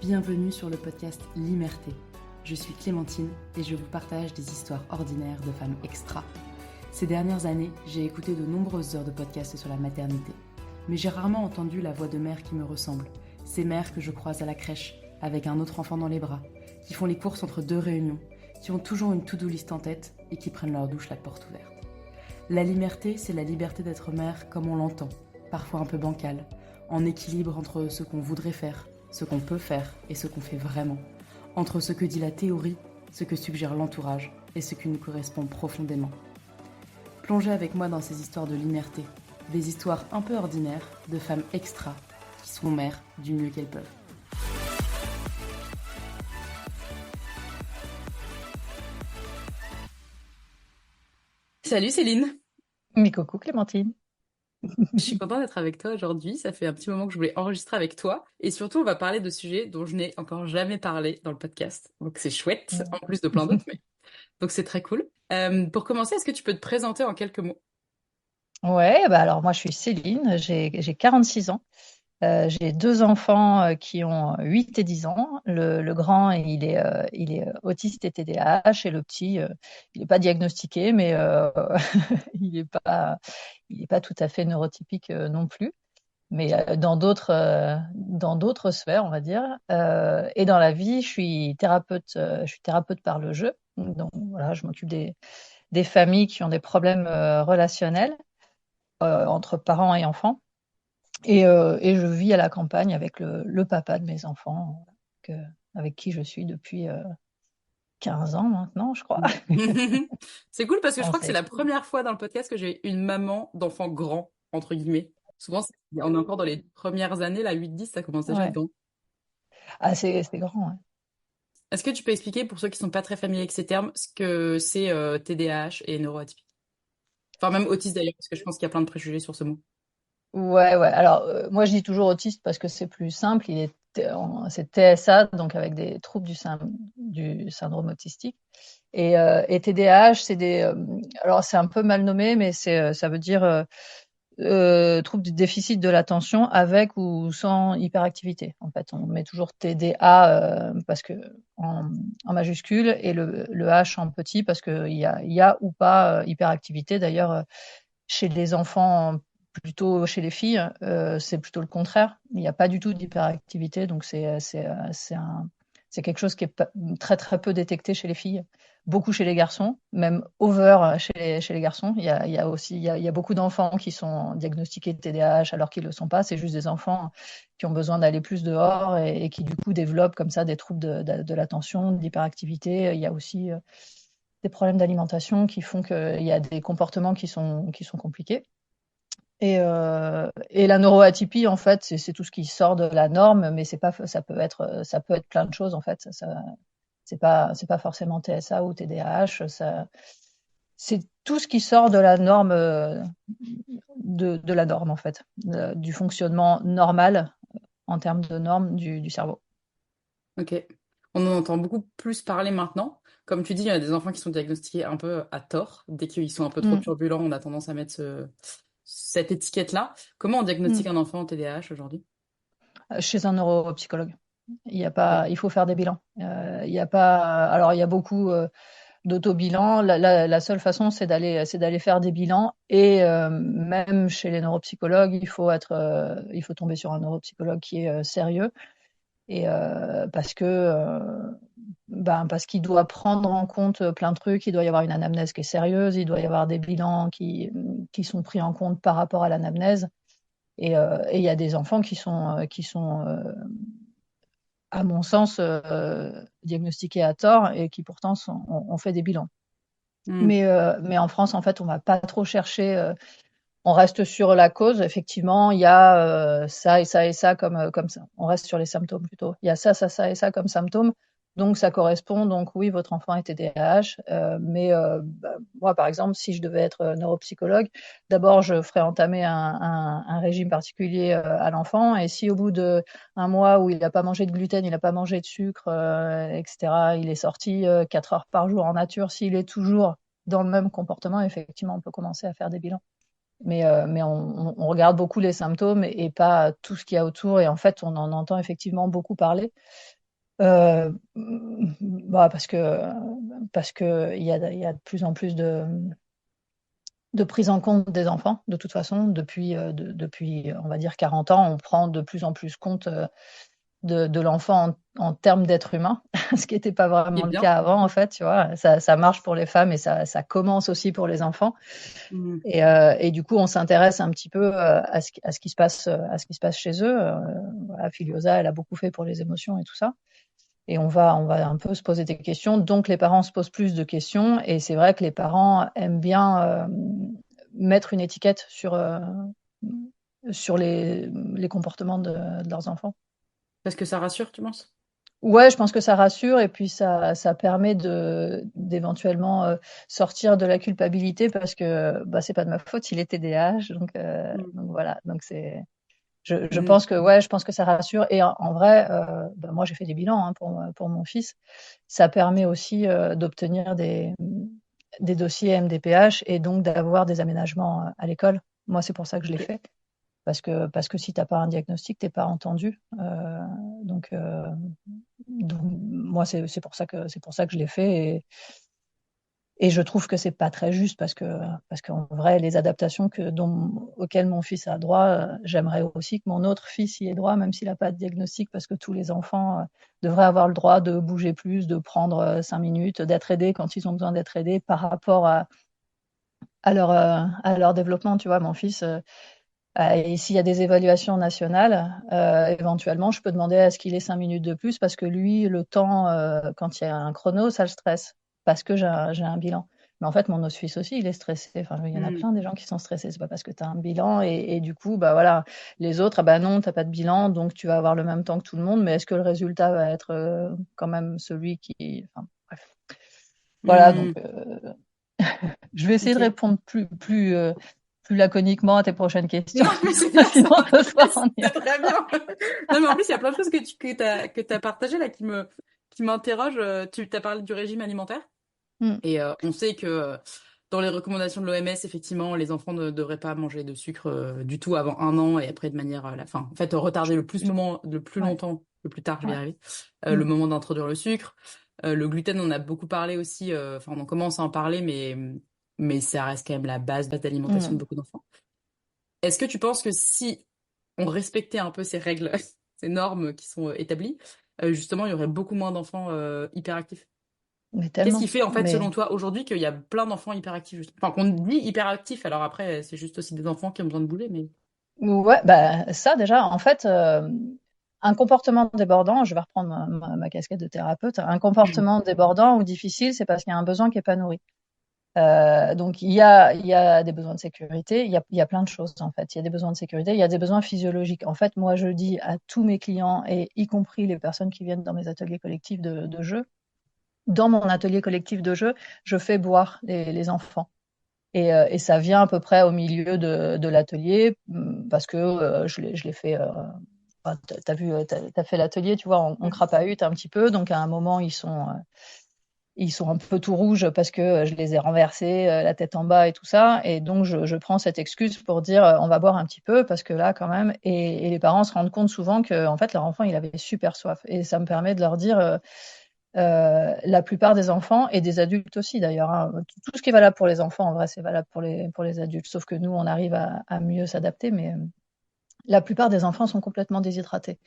Bienvenue sur le podcast Limerté. Je suis Clémentine et je vous partage des histoires ordinaires de femmes extra. Ces dernières années, j'ai écouté de nombreuses heures de podcasts sur la maternité. Mais j'ai rarement entendu la voix de mères qui me ressemblent. Ces mères que je croise à la crèche, avec un autre enfant dans les bras, qui font les courses entre deux réunions, qui ont toujours une to-do list en tête et qui prennent leur douche la porte ouverte. La Limerté, c'est la liberté d'être mère comme on l'entend, parfois un peu bancale, en équilibre entre ce qu'on voudrait faire, ce qu'on peut faire et ce qu'on fait vraiment, entre ce que dit la théorie, ce que suggère l'entourage et ce qui nous correspond profondément. Plongez avec moi dans ces histoires de liberté, des histoires un peu ordinaires de femmes extra qui sont mères du mieux qu'elles peuvent. Salut Céline! Mais coucou Clémentine. Je suis contente d'être avec toi aujourd'hui. Ça fait un petit moment que je voulais enregistrer avec toi. Et surtout, on va parler de sujets dont je n'ai encore jamais parlé dans le podcast. Donc c'est chouette, en plus de plein d'autres. Donc c'est très cool. Pour commencer, est-ce que tu peux te présenter en quelques mots? Ouais, bah alors moi je suis Céline, j'ai 46 ans. J'ai deux enfants qui ont 8 et 10 ans. Le grand, il est autiste et TDAH et le petit, il n'est pas diagnostiqué, mais il est pas tout à fait neurotypique non plus. Mais dans d'autres sphères, on va dire. Et dans la vie, je suis thérapeute par le jeu. Donc voilà, je m'occupe des familles qui ont des problèmes relationnels entre parents et enfants. Et je vis à la campagne avec le papa de mes enfants, que, avec qui je suis depuis 15 ans maintenant, je crois. C'est cool parce que je On crois que c'est sait. la première fois dans le podcast que j'ai une maman d'enfant grand, entre guillemets. Souvent, on est encore dans les premières années, là, 8-10, ça commence déjà à être Ouais. grand. Ah, c'est grand, ouais. Est-ce que tu peux expliquer, pour ceux qui sont pas très familiers avec ces termes, ce que c'est TDAH et neuroatypique? Enfin, même autiste d'ailleurs, parce que je pense qu'il y a plein de préjugés sur ce mot. Ouais, ouais. Alors, moi, je dis toujours autiste parce que c'est plus simple. C'est TSA, donc avec des troubles du syndrome autistique. Et TDAH, alors c'est un peu mal nommé, mais ça veut dire trouble du déficit de l'attention avec ou sans hyperactivité. En fait, on met toujours TDA parce que en majuscule et le H en petit parce que il y a ou pas hyperactivité. D'ailleurs, chez les enfants, plutôt chez les filles, c'est plutôt le contraire. Il n'y a pas du tout d'hyperactivité, donc c'est quelque chose qui est très très peu détecté chez les filles, beaucoup chez les garçons, même over chez les garçons. Il y a aussi il y a beaucoup d'enfants qui sont diagnostiqués de TDAH alors qu'ils le sont pas. C'est juste des enfants qui ont besoin d'aller plus dehors et qui du coup développent comme ça des troubles de l'attention, de l'hyperactivité. Il y a aussi des problèmes d'alimentation qui font qu'il y a des comportements qui sont compliqués. Et la neuroatypie, en fait, c'est tout ce qui sort de la norme, mais ça peut être plein de choses, en fait. C'est pas forcément TSA ou TDAH. C'est tout ce qui sort de la norme, de la norme, en fait, du fonctionnement normal en termes de normes du cerveau. Ok. On en entend beaucoup plus parler maintenant. Comme tu dis, il y a des enfants qui sont diagnostiqués un peu à tort. Dès qu'ils sont un peu trop Mm. turbulents, on a tendance à mettre cette étiquette-là. Comment on diagnostique Mm. un enfant en TDAH aujourd'hui? Chez un neuropsychologue. Ok. Il faut faire des bilans. Il y a pas, alors il y a beaucoup d'autobilan. La seule façon, c'est d'aller faire des bilans. Et même chez les neuropsychologues, il faut tomber sur un neuropsychologue qui est sérieux. Et parce qu'il doit prendre en compte plein de trucs. Il doit y avoir une anamnèse qui est sérieuse. Il doit y avoir des bilans qui sont pris en compte par rapport à l'anamnèse. Et il y a des enfants qui sont à mon sens, diagnostiqués à tort et qui pourtant ont fait des bilans. Hmm. Mais en France, en fait, on va pas trop chercher. On reste sur la cause. Effectivement, il y a ça et ça et ça comme ça. On reste sur les symptômes plutôt. Il y a ça et ça comme symptômes. Donc ça correspond. Donc oui, votre enfant est TDAH. Moi, par exemple, si je devais être neuropsychologue, d'abord je ferais entamer un régime particulier à l'enfant. Et si au bout de un mois où il n'a pas mangé de gluten, il n'a pas mangé de sucre, etc., il est sorti 4 heures par jour en nature, s'il est toujours dans le même comportement, effectivement, on peut commencer à faire des bilans. Mais on regarde beaucoup les symptômes et pas tout ce qu'il y a autour. Et en fait, on en entend effectivement beaucoup parler. Bah parce que il y a de plus en plus de prise en compte des enfants. De toute façon, depuis on va dire 40 ans, on prend de plus en plus compte de l'enfant en termes d'être humain, ce qui n'était pas Qui vraiment est le bien. cas avant, en fait, tu vois. Ça marche pour les femmes et ça commence aussi pour les enfants. Mhm. Et du coup, on s'intéresse un petit peu à ce qui se passe, à ce qui se passe chez eux. Voilà, Filiosa, elle a beaucoup fait pour les émotions et tout ça. Et on va un peu se poser des questions. Donc, les parents se posent plus de questions. Et c'est vrai que les parents aiment bien mettre une étiquette sur les comportements de leurs enfants. Parce que ça rassure, tu penses? Ouais, je pense que ça rassure et puis ça permet d'éventuellement sortir de la culpabilité parce que bah, c'est pas de ma faute, il est TDAH. Mhm. Donc voilà. Donc je Mhm. pense que ouais, je pense que ça rassure. Et en vrai, bah, moi j'ai fait des bilans hein, pour mon fils. Ça permet aussi d'obtenir des dossiers MDPH et donc d'avoir des aménagements à l'école. Moi, c'est pour ça que je l'ai Ok. fait. Parce que si tu n'as pas un diagnostic, tu n'es pas entendu. Donc, euh, donc, moi, c'est pour ça que je l'ai fait. Et je trouve que c'est pas très juste parce qu'en vrai, les adaptations auxquelles mon fils a droit, j'aimerais aussi que mon autre fils y ait droit, même s'il n'a pas de diagnostic, parce que tous les enfants devraient avoir le droit de bouger plus, de prendre 5 minutes, d'être aidés quand ils ont besoin d'être aidés par rapport à leur développement. Tu vois, mon fils, et s'il y a des évaluations nationales, éventuellement, je peux demander à ce qu'il ait 5 minutes de plus parce que lui, le temps, quand il y a un chrono, ça le stresse parce que j'ai un bilan. Mais en fait, mon autre fils aussi, il est stressé. Enfin, il y en a Mhm. plein des gens qui sont stressés. C'est pas parce que tu as un bilan et du coup, bah voilà, les autres, ah bah non, t'as pas de bilan, donc tu vas avoir le même temps que tout le monde. Mais est-ce que le résultat va être quand même celui qui, enfin, bref. Voilà, donc Mhm. je vais essayer de Ok. répondre plus laconiquement à tes prochaines questions. Non, mais c'est bien, Sinon, ce soir, on y c'est va. très bien. Non, mais en plus, il y a plein de choses que t'as partagées là qui m'interrogent. Tu t'as parlé du régime alimentaire. Mm, Et on sait que dans les recommandations de l'OMS, effectivement, les enfants ne devraient pas manger de sucre du tout avant 1 an et après de manière à la fin. En fait, retarder le plus ouais, longtemps, le plus tard, je vais y ouais. arriver, le Mm, moment d'introduire le sucre. Le gluten, on a beaucoup parlé aussi. Enfin, on commence à en parler, mais ça reste quand même la base d'alimentation de mm. beaucoup d'enfants. Est-ce que tu penses que si on respectait un peu ces règles, ces normes qui sont établies, justement, il y aurait beaucoup moins d'enfants hyperactifs? Mais Qu'est-ce qui tellement. fait, en fait, Mais selon toi, aujourd'hui, qu'il y a plein d'enfants hyperactifs, enfin, qu'on dit hyperactifs, alors après, c'est juste aussi des enfants qui ont besoin de bouger, mais... ouais, bah ça déjà, en fait, un comportement débordant, je vais reprendre ma casquette de thérapeute, un comportement débordant ou difficile, c'est parce qu'il y a un besoin qui est pas nourri. Donc il y a des besoins de sécurité, il y a plein de choses en fait. Il y a des besoins de sécurité, il y a des besoins physiologiques. En fait, moi je dis à tous mes clients et y compris les personnes qui viennent dans mes ateliers collectifs de jeu, dans mon atelier collectif de jeu, je fais boire les enfants. Et ça vient à peu près au milieu de l'atelier parce que je l'ai fait. Enfin, t'as vu, t'as fait l'atelier, tu vois, on crapahute un petit peu. Donc à un moment, ils sont un peu tout rouges parce que je les ai renversés, la tête en bas et tout ça. Et donc je prends cette excuse pour dire on va boire un petit peu parce que là quand même. Et les parents se rendent compte souvent que en fait leur enfant il avait super soif. Et ça me permet de leur dire la plupart des enfants et des adultes aussi d'ailleurs. Hein. Tout ce qui est valable pour les enfants, en vrai, c'est valable pour les adultes. Sauf que nous, on arrive à mieux s'adapter, mais la plupart des enfants sont complètement déshydratés.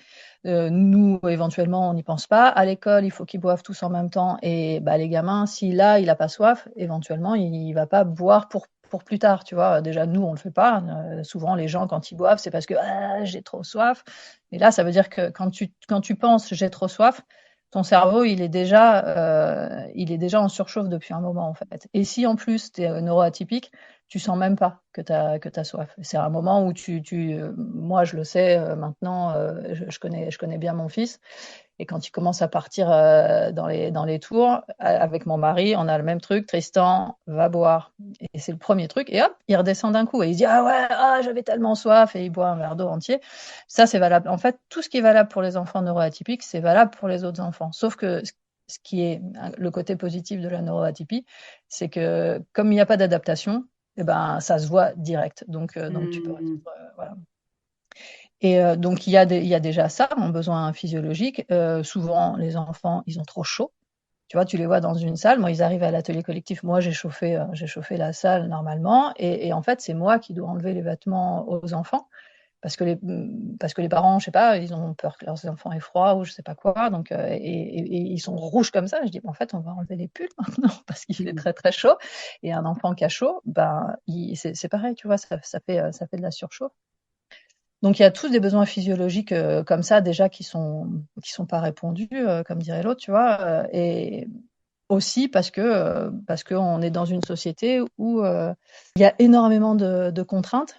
Nous, éventuellement, on n'y pense pas. À l'école, il faut qu'ils boivent tous en même temps. Et bah, les gamins, si là, il n'a pas soif, éventuellement, il ne va pas boire pour plus tard. Tu vois, déjà, nous, on ne le fait pas. Souvent, les gens, quand ils boivent, c'est parce que ah, j'ai trop soif. Et là, ça veut dire que quand tu penses j'ai trop soif, ton cerveau, il est déjà en surchauffe depuis un moment, en fait. Et si en plus, tu es neuroatypique, tu sens même pas que t'as soif. C'est un moment où moi je le sais maintenant, je connais bien mon fils. Et quand il commence à partir dans les tours, avec mon mari, on a le même truc. Tristan va boire. Et c'est le premier truc. Et hop, il redescend d'un coup. Et il se dit, ah ouais, ah, j'avais tellement soif. Et il boit un verre d'eau entier. Ça, c'est valable. En fait, tout ce qui est valable pour les enfants neuroatypiques, c'est valable pour les autres enfants. Sauf que ce qui est le côté positif de la neuroatypie, c'est que comme il n'y a pas d'adaptation, eh ben, ça se voit direct. Donc tu peux Hmm. résoudre, voilà. Et donc il y a déjà ça, un besoin physiologique. Souvent, les enfants, ils ont trop chaud. Tu vois, tu les vois dans une salle. Moi, ils arrivent à l'atelier collectif. Moi, j'ai chauffé la salle normalement. Et en fait, c'est moi qui dois enlever les vêtements aux enfants. Parce que les parents, je sais pas, ils ont peur que leurs enfants aient froid ou je sais pas quoi. Donc, et ils sont rouges comme ça. Je dis, en fait, on va enlever les pulls maintenant parce qu'il fait Mm. très, très chaud. Et un enfant qui a chaud, ben, c'est pareil, tu vois, ça fait de la surchauffe. Donc il y a tous des besoins physiologiques comme ça déjà qui sont pas répondus, comme dirait l'autre, tu vois. Et aussi parce que on est dans une société où il y a énormément de contraintes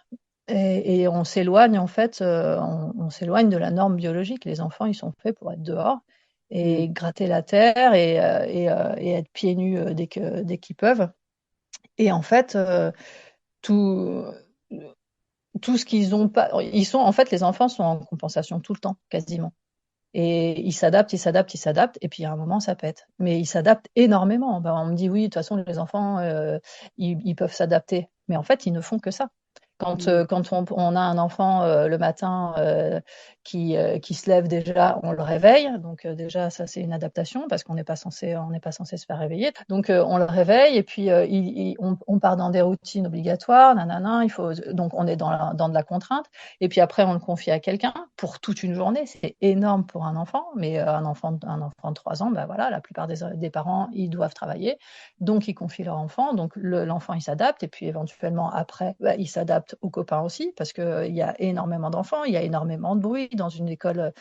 et on s'éloigne en fait, on s'éloigne de la norme biologique. Les enfants, ils sont faits pour être dehors et Mm. gratter la terre et être pieds nus dès qu'ils peuvent. Et en fait, tout tout ce qu'ils ont pas, ils sont en fait les enfants sont en compensation tout le temps quasiment. Et ils s'adaptent, ils s'adaptent, ils s'adaptent, et puis à un moment ça pète. Mais ils s'adaptent énormément. Ben, on me dit oui, de toute façon les enfants ils peuvent s'adapter, mais en fait ils ne font que ça. Mm. Quand on a un enfant le matin qui se lève déjà, on le réveille. Donc déjà ça c'est une adaptation parce on n'est pas censé se faire réveiller. Donc on le réveille et puis on part dans des routines obligatoires. Nanana, donc on est dans de la contrainte. Et puis après on le confie à quelqu'un pour toute une journée. C'est énorme pour un enfant, mais un enfant de 3 ans, ben voilà, la plupart des parents ils doivent travailler, donc ils confient leur enfant. Donc l'enfant il s'adapte et puis éventuellement après il s'adapte aux copains aussi parce que il y a énormément d'enfants, il y a énormément de bruit dans une école,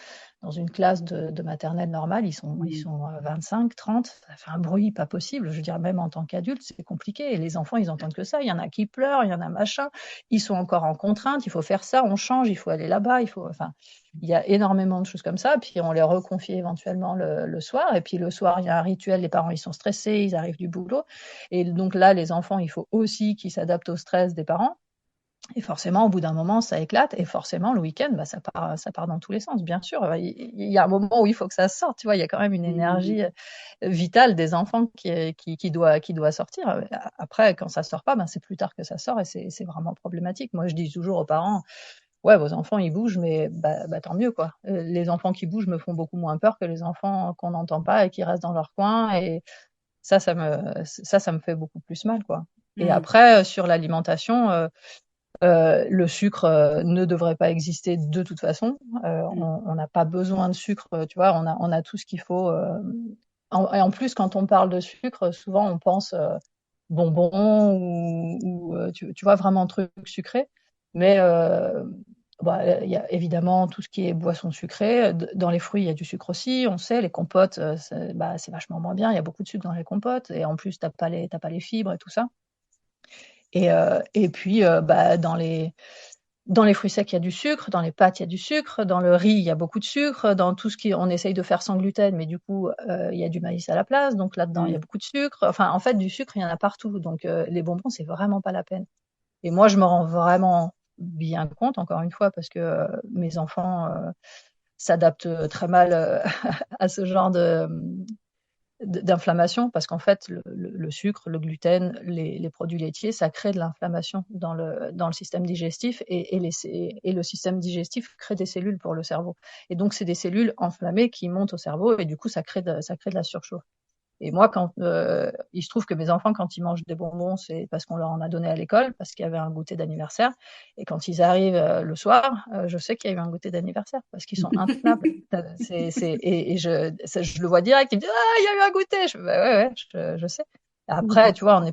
dans une classe de maternelle normale, ils Mm. sont 25, 30, ça fait un bruit pas possible. Je veux dire, même en tant qu'adulte, c'est compliqué. Et les enfants, ils entendent que ça. Il y en a qui pleurent, il y en a machin. Ils sont encore en contrainte. Il faut faire ça, on change, il faut aller là-bas. Enfin, il y a énormément de choses comme ça. Puis on les reconfie éventuellement le soir. Et puis le soir, il y a un rituel. Les parents, ils sont stressés, ils arrivent du boulot. Et donc là, les enfants, il faut aussi qu'ils s'adaptent au stress des parents. Et forcément, au bout d'un moment, ça éclate. Et forcément, le week-end, bah, ça part dans tous les sens, bien sûr. Il y a un moment où il faut que ça sorte. Tu vois, il y a quand même une Mm. énergie vitale des enfants qui doit sortir. Après, quand ça sort pas, ben, c'est plus tard que ça sort et c'est vraiment problématique. Moi, je dis toujours aux parents, ouais, vos enfants, ils bougent, mais tant mieux, quoi. Les enfants qui bougent me font beaucoup moins peur que les enfants qu'on n'entend pas et qui restent dans leur coin. Et ça me fait beaucoup plus mal, quoi. Et Mm. après, sur l'alimentation, le sucre ne devrait pas exister de toute façon. Mm. On n'a pas besoin de sucre, tu vois, on a tout ce qu'il faut. Et en plus, quand on parle de sucre, souvent on pense bonbons ou tu vois, vraiment trucs sucrés. Mais bah, il y a évidemment tout ce qui est boisson sucrée. Dans les fruits, il y a du sucre aussi. On sait, les compotes, c'est vachement moins bien. Il y a beaucoup de sucre dans les compotes. Et en plus, t'as pas les fibres et tout ça. Et puis, bah, dans les fruits secs, il y a du sucre, dans les pâtes, il y a du sucre, dans le riz, il y a beaucoup de sucre, dans tout ce qui, on essaye de faire sans gluten, mais du coup, il y a du maïs à la place, donc là-dedans, il y a Mm. beaucoup de sucre. Enfin, en fait, du sucre, il y en a partout, donc les bonbons, c'est vraiment pas la peine. Et moi, je me rends vraiment bien compte, encore une fois, parce que mes enfants s'adaptent très mal à ce genre d'inflammation parce qu'en fait, le sucre, le gluten, les produits laitiers, ça crée de l'inflammation dans le système digestif et le système digestif crée des cellules pour le cerveau. Et donc, c'est des cellules enflammées qui montent au cerveau et du coup, ça crée de la surchauffe. Et moi, quand il se trouve que mes enfants, quand ils mangent des bonbons, c'est parce qu'on leur en a donné à l'école, parce qu'il y avait un goûter d'anniversaire. Et quand ils arrivent le soir, je sais qu'il y a eu un goûter d'anniversaire, parce qu'ils sont intenables. Je le vois direct, ils me disent ah, il y a eu un goûter. Bah, ouais, je sais. Après, tu vois, on n'est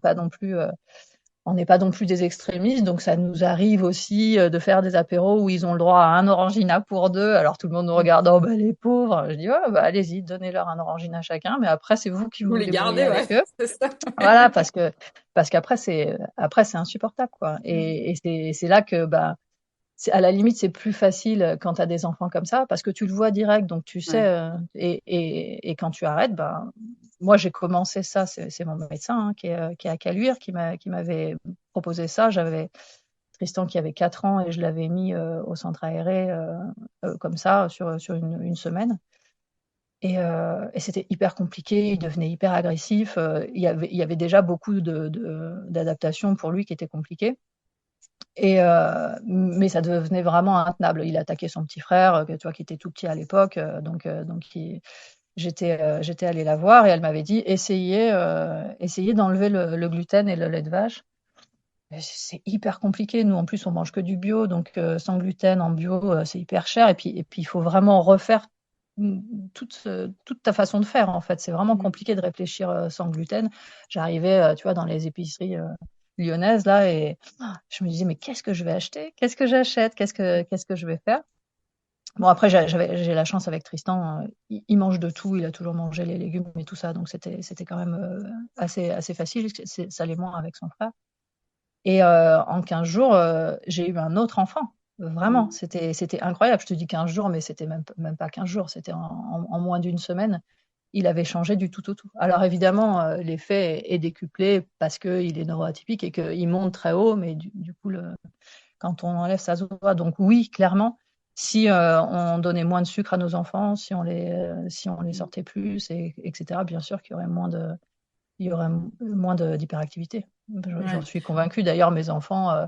pas non plus des extrémistes, donc ça nous arrive aussi de faire des apéros où ils ont le droit à un orangina pour deux. Alors tout le monde nous regarde, oh bah les pauvres. Je dis, ouais, bah allez-y, donnez-leur un orangina chacun, mais après c'est vous qui Vous vous les débrouillez gardez, ouais, avec eux. c'est ça. Voilà, parce qu'après c'est insupportable, quoi. Mm. Et c'est là que bah à la limite c'est plus facile quand tu as des enfants comme ça parce que tu le vois direct, donc tu sais. Ouais. Et quand tu arrêtes, bah moi j'ai commencé ça, c'est mon médecin hein, qui est à Caluire qui m'avait proposé ça. J'avais Tristan qui avait 4 ans et je l'avais mis au centre aéré comme ça sur une semaine. Et c'était hyper compliqué, il devenait hyper agressif. Il y avait déjà beaucoup d'adaptations pour lui qui étaient compliquées. Mais ça devenait vraiment intenable. Il attaquait son petit frère, tu vois, qui était tout petit à l'époque. J'étais allée la voir et elle m'avait dit essayez d'enlever le gluten et le lait de vache. Mais c'est hyper compliqué. Nous, en plus, on mange que du bio, donc sans gluten en bio, c'est hyper cher. Et puis, il faut vraiment refaire mm, toute ta façon de faire. En fait, c'est vraiment Mm. compliqué de réfléchir sans gluten. J'arrivais, tu vois, dans les épiceries lyonnaises là, et je me disais mais qu'est-ce que je vais acheter? Qu'est-ce que j'achète? Qu'est-ce que je vais faire? Bon, après, j'ai la chance avec Tristan, il mange de tout, il a toujours mangé les légumes et tout ça, donc c'était quand même assez facile. Ça l'est moins avec son frère. Et en 15 jours, j'ai eu un autre enfant. Vraiment, Mm. c'était incroyable. Je te dis 15 jours, mais c'était même pas 15 jours, c'était en moins d'une semaine. Il avait changé du tout au tout. Alors évidemment, l'effet est décuplé parce qu'il est neuroatypique et qu'il monte très haut, mais du coup, quand on enlève, ça se voit. Donc oui, clairement, si on donnait moins de sucre à nos enfants, si on les sortait plus, etc., bien sûr qu'il y aurait moins d'hyperactivité. J'en Ouais. suis convaincue. D'ailleurs, mes enfants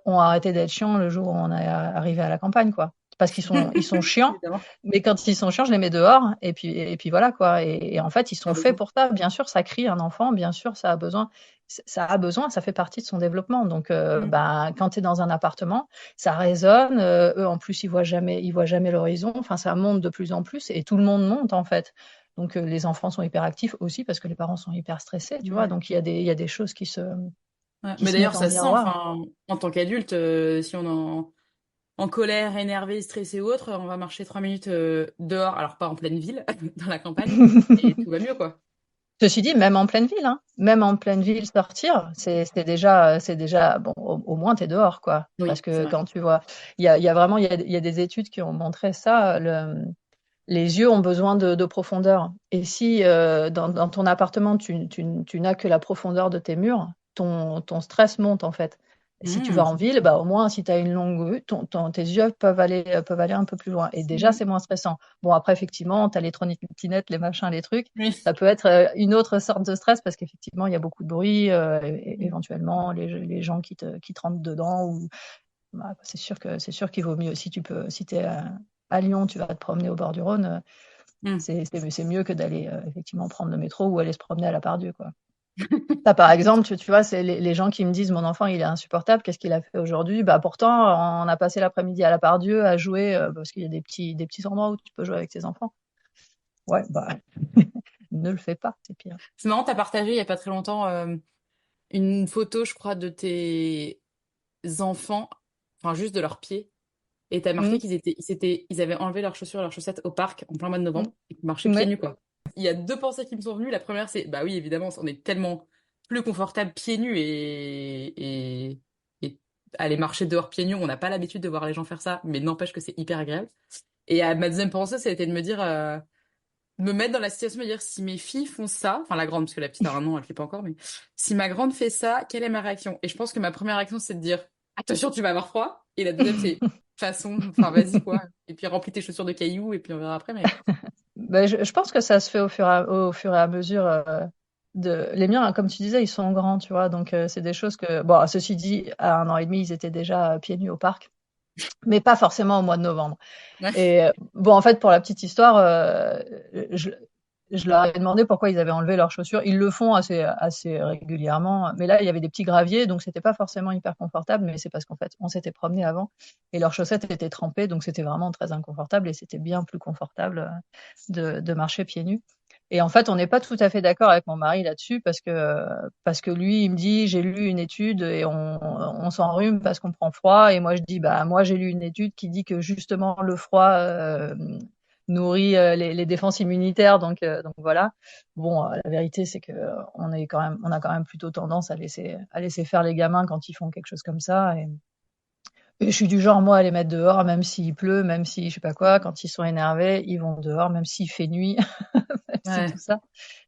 ont arrêté d'être chiants le jour où on est arrivé à la campagne, quoi. Parce qu'ils sont chiants, Évidemment. mais quand ils sont chiants, je les mets dehors, et puis voilà, quoi. Et en fait, ils Pas sont faits besoin. pour ça. Bien sûr, ça crie un enfant, bien sûr, ça a besoin, ça fait partie de son développement. Donc, Mm. ben, quand tu es dans un appartement, ça résonne. Eux, en plus, ils voient jamais l'horizon. Enfin, ça monte de plus en plus, et tout le monde monte, en fait. Donc, les enfants sont hyper actifs aussi parce que les parents sont hyper stressés, tu vois. Ouais. Donc, il y a des choses qui se, Ouais. qui Mais se d'ailleurs, mettent en ça se sent, miroir. enfin, en tant qu'adulte, si on est en colère, énervé, stressé ou autre, on va marcher 3 minutes dehors, alors pas en pleine ville, dans la campagne, et tout va mieux, quoi. Ceci dit, même en pleine ville, hein, même en pleine ville, sortir, c'est déjà, bon, au moins tu es dehors, quoi. Parce Oui, c'est que vrai. quand tu vois, il y a vraiment, il y a des études qui ont montré ça. Les yeux ont besoin de profondeur. Et si dans ton appartement, tu n'as que la profondeur de tes murs, ton stress monte, en fait. Et si tu vas Mm. en ville, bah, au moins, si tu as une longue vue, tes yeux peuvent aller un peu plus loin. Et déjà, Mm. c'est moins stressant. Bon, après, effectivement, tu as les trottinettes, les machins, les trucs. Oui. Ça peut être une autre sorte de stress parce qu'effectivement, il y a beaucoup de bruit, Mm. éventuellement, les gens qui te rentrent dedans. Bah, c'est sûr qu'il vaut mieux. Si tu es à Lyon, tu vas te promener au bord du Rhône, Mm. c'est mieux que d'aller effectivement prendre le métro ou aller se promener à la Part-Dieu, quoi. Ça, par exemple, tu vois, c'est les gens qui me disent mon enfant, il est insupportable, qu'est-ce qu'il a fait aujourd'hui? Bah, pourtant, on a passé l'après-midi à la Part-Dieu à jouer parce qu'il y a des petits endroits où tu peux jouer avec tes enfants. Ouais, bah, ne le fais pas, c'est pire. C'est marrant, t'as partagé il y a pas très longtemps une photo, je crois, de tes enfants, enfin juste de leurs pieds, et t'as marqué Mm, ils avaient enlevé leurs chaussures et leurs chaussettes au parc en plein mois de mm, novembre et qu'ils marchaient pieds ouais. nus, quoi. Il y a deux pensées qui me sont venues. La première, c'est, bah oui, évidemment, on est tellement plus confortable pieds nus et aller marcher dehors pieds nus, on n'a pas l'habitude de voir les gens faire ça, mais n'empêche que c'est hyper agréable. Et ma deuxième pensée, c'était de me dire, me mettre dans la situation de me dire si mes filles font ça, enfin la grande, parce que la petite a 1 an, elle fait pas encore, mais si ma grande fait ça, quelle est ma réaction? Et je pense que ma première réaction, c'est de dire attention, tu vas avoir froid. Et la deuxième, c'est façon, enfin vas-y quoi. Et puis remplis tes chaussures de cailloux et puis on verra après. Mais Ben, je pense que ça se fait au fur et à mesure. Les miens, hein, comme tu disais, ils sont grands, tu vois. Donc, c'est des choses que. Bon, ceci dit, à 1 an et demi, ils étaient déjà pieds nus au parc, mais pas forcément au mois de novembre. ouais. Et bon, en fait, pour la petite histoire, je, je leur ai demandé pourquoi ils avaient enlevé leurs chaussures. Ils le font assez régulièrement. Mais là, il y avait des petits graviers, donc c'était pas forcément hyper confortable. Mais c'est parce qu'en fait, on s'était promené avant et leurs chaussettes étaient trempées, donc c'était vraiment très inconfortable et c'était bien plus confortable de marcher pieds nus. Et en fait, on n'est pas tout à fait d'accord avec mon mari là-dessus parce que lui, il me dit, j'ai lu une étude et on s'enrhume parce qu'on prend froid. Et moi, je dis, bah, moi, j'ai lu une étude qui dit que justement, le froid nourrit les défenses immunitaires. Donc voilà. Bon, la vérité, c'est que on a quand même plutôt tendance à laisser faire les gamins quand ils font quelque chose comme ça. Et je suis du genre, moi, à les mettre dehors, même s'il pleut, même si je sais pas quoi, quand ils sont énervés, ils vont dehors, même s'il fait nuit, même si tout Ouais. ça,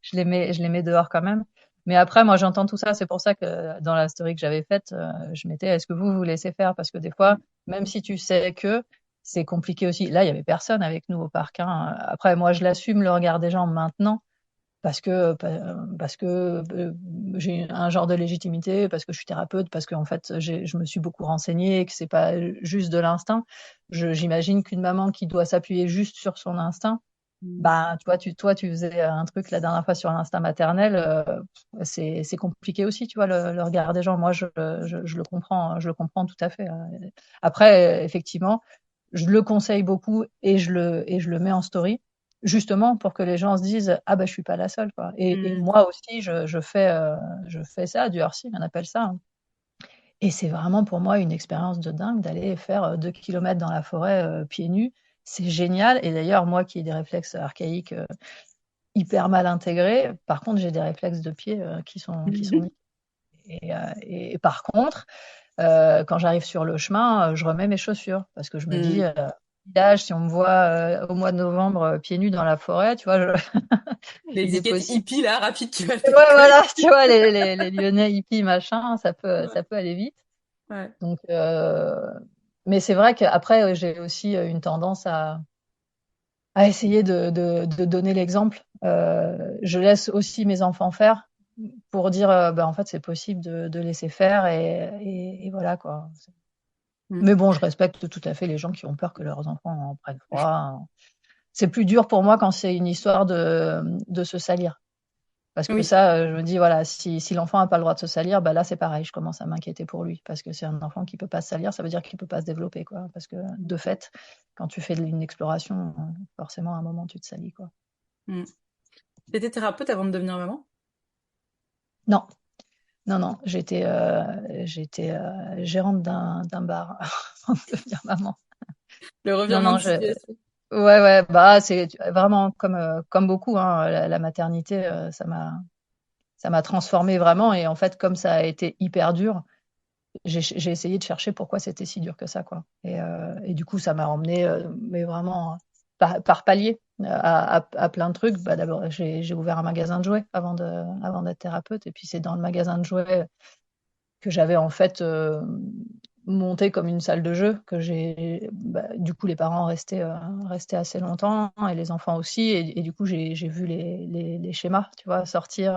je les mets dehors quand même. Mais après, moi, j'entends tout ça. C'est pour ça que dans la story que j'avais faite, je mettais, est-ce que vous laissez faire? Parce que des fois, même si tu sais que c'est compliqué aussi. Là, il y avait personne avec nous au parc, hein. Après, moi, je l'assume le regard des gens maintenant. parce que j'ai un genre de légitimité, parce que je suis thérapeute, parce que en fait je me suis beaucoup renseignée, que c'est pas juste de l'instinct. J'imagine qu'une maman qui doit s'appuyer juste sur son instinct, Mm. bah toi tu faisais un truc la dernière fois sur l'instinct maternel, c'est compliqué aussi, tu vois, le regard des gens. Moi je le comprends tout à fait. Après effectivement, je le conseille beaucoup et je le mets en story justement pour que les gens se disent ah bah je suis pas la seule quoi. Et Mm. moi aussi je fais ça du hersing on appelle ça. Et c'est vraiment pour moi une expérience de dingue d'aller faire 2 kilomètres dans la forêt pieds nus. C'est génial. Et d'ailleurs, moi qui ai des réflexes archaïques hyper mal intégrés, par contre, j'ai des réflexes de pied qui sont nickel. Et par contre, quand j'arrive sur le chemin, je remets mes chaussures parce que je me dis, Mm. village, si on me voit au mois de novembre pieds nus dans la forêt, tu vois, il est L'étiquette possible. hippie là, rapide, tu vas Ouais, te coller. voilà, tu vois, les Lyonnais hippies, machin, ça peut aller vite. Ouais. Donc, mais c'est vrai qu'après, j'ai aussi une tendance à essayer de donner l'exemple. Je laisse aussi mes enfants faire pour dire, bah, en fait, c'est possible de laisser faire et voilà, quoi. Mm. Mais bon, je respecte tout à fait les gens qui ont peur que leurs enfants en prennent froid. C'est plus dur pour moi quand c'est une histoire de se salir. Parce que Oui. ça, je me dis, voilà, si l'enfant n'a pas le droit de se salir, bah là, c'est pareil, je commence à m'inquiéter pour lui. Parce que c'est un enfant qui peut pas se salir, ça veut dire qu'il peut pas se développer, quoi. Parce que, de fait, quand tu fais une exploration, forcément, à un moment, tu te salis, quoi. Mm. T'étais thérapeute avant de devenir maman? Non, non, non, j'étais gérante d'un bar avant de devenir maman. Le Non, revirement non, de situation. ouais, ouais, bah, c'est vraiment comme beaucoup, hein, la maternité, ça m'a transformée vraiment. Et en fait, comme ça a été hyper dur, j'ai essayé de chercher pourquoi c'était si dur que ça, quoi. Et du coup, ça m'a emmené, mais vraiment par palier, à plein de trucs. Bah, d'abord, j'ai ouvert un magasin de jouets avant d'être thérapeute. Et puis, c'est dans le magasin de jouets que j'avais en fait monté comme une salle de jeu, bah, du coup, les parents restaient assez longtemps et les enfants aussi. Et du coup, j'ai vu les schémas, tu vois, sortir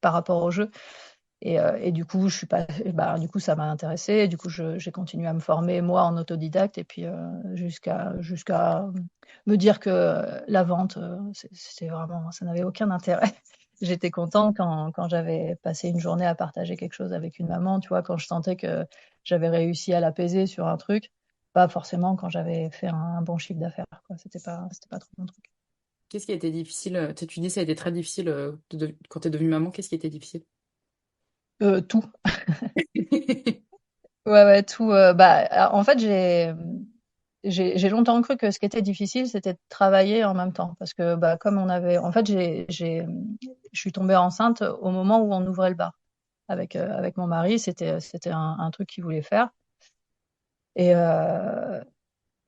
par rapport au jeu. Et du coup, je suis pas, bah, du coup, ça m'a intéressé. Du coup, j'ai continué à me former moi en autodidacte et puis jusqu'à me dire que la vente, c'est vraiment, ça n'avait aucun intérêt. J'étais contente quand j'avais passé une journée à partager quelque chose avec une maman, tu vois, quand je sentais que j'avais réussi à l'apaiser sur un truc, pas forcément quand j'avais fait un bon chiffre d'affaires, quoi. C'était pas trop mon truc. Qu'est-ce qui a été difficile? Tu dis ça a été très difficile quand t'es devenue maman. Qu'est-ce qui a été difficile? Tout. Ouais, ouais, tout. Bah, en fait, j'ai longtemps cru que ce qui était difficile, c'était de travailler en même temps. Parce que, bah, comme on avait, en fait, je suis tombée enceinte au moment où on ouvrait le bar. Avec mon mari, c'était un truc qu'il voulait faire. Et, euh,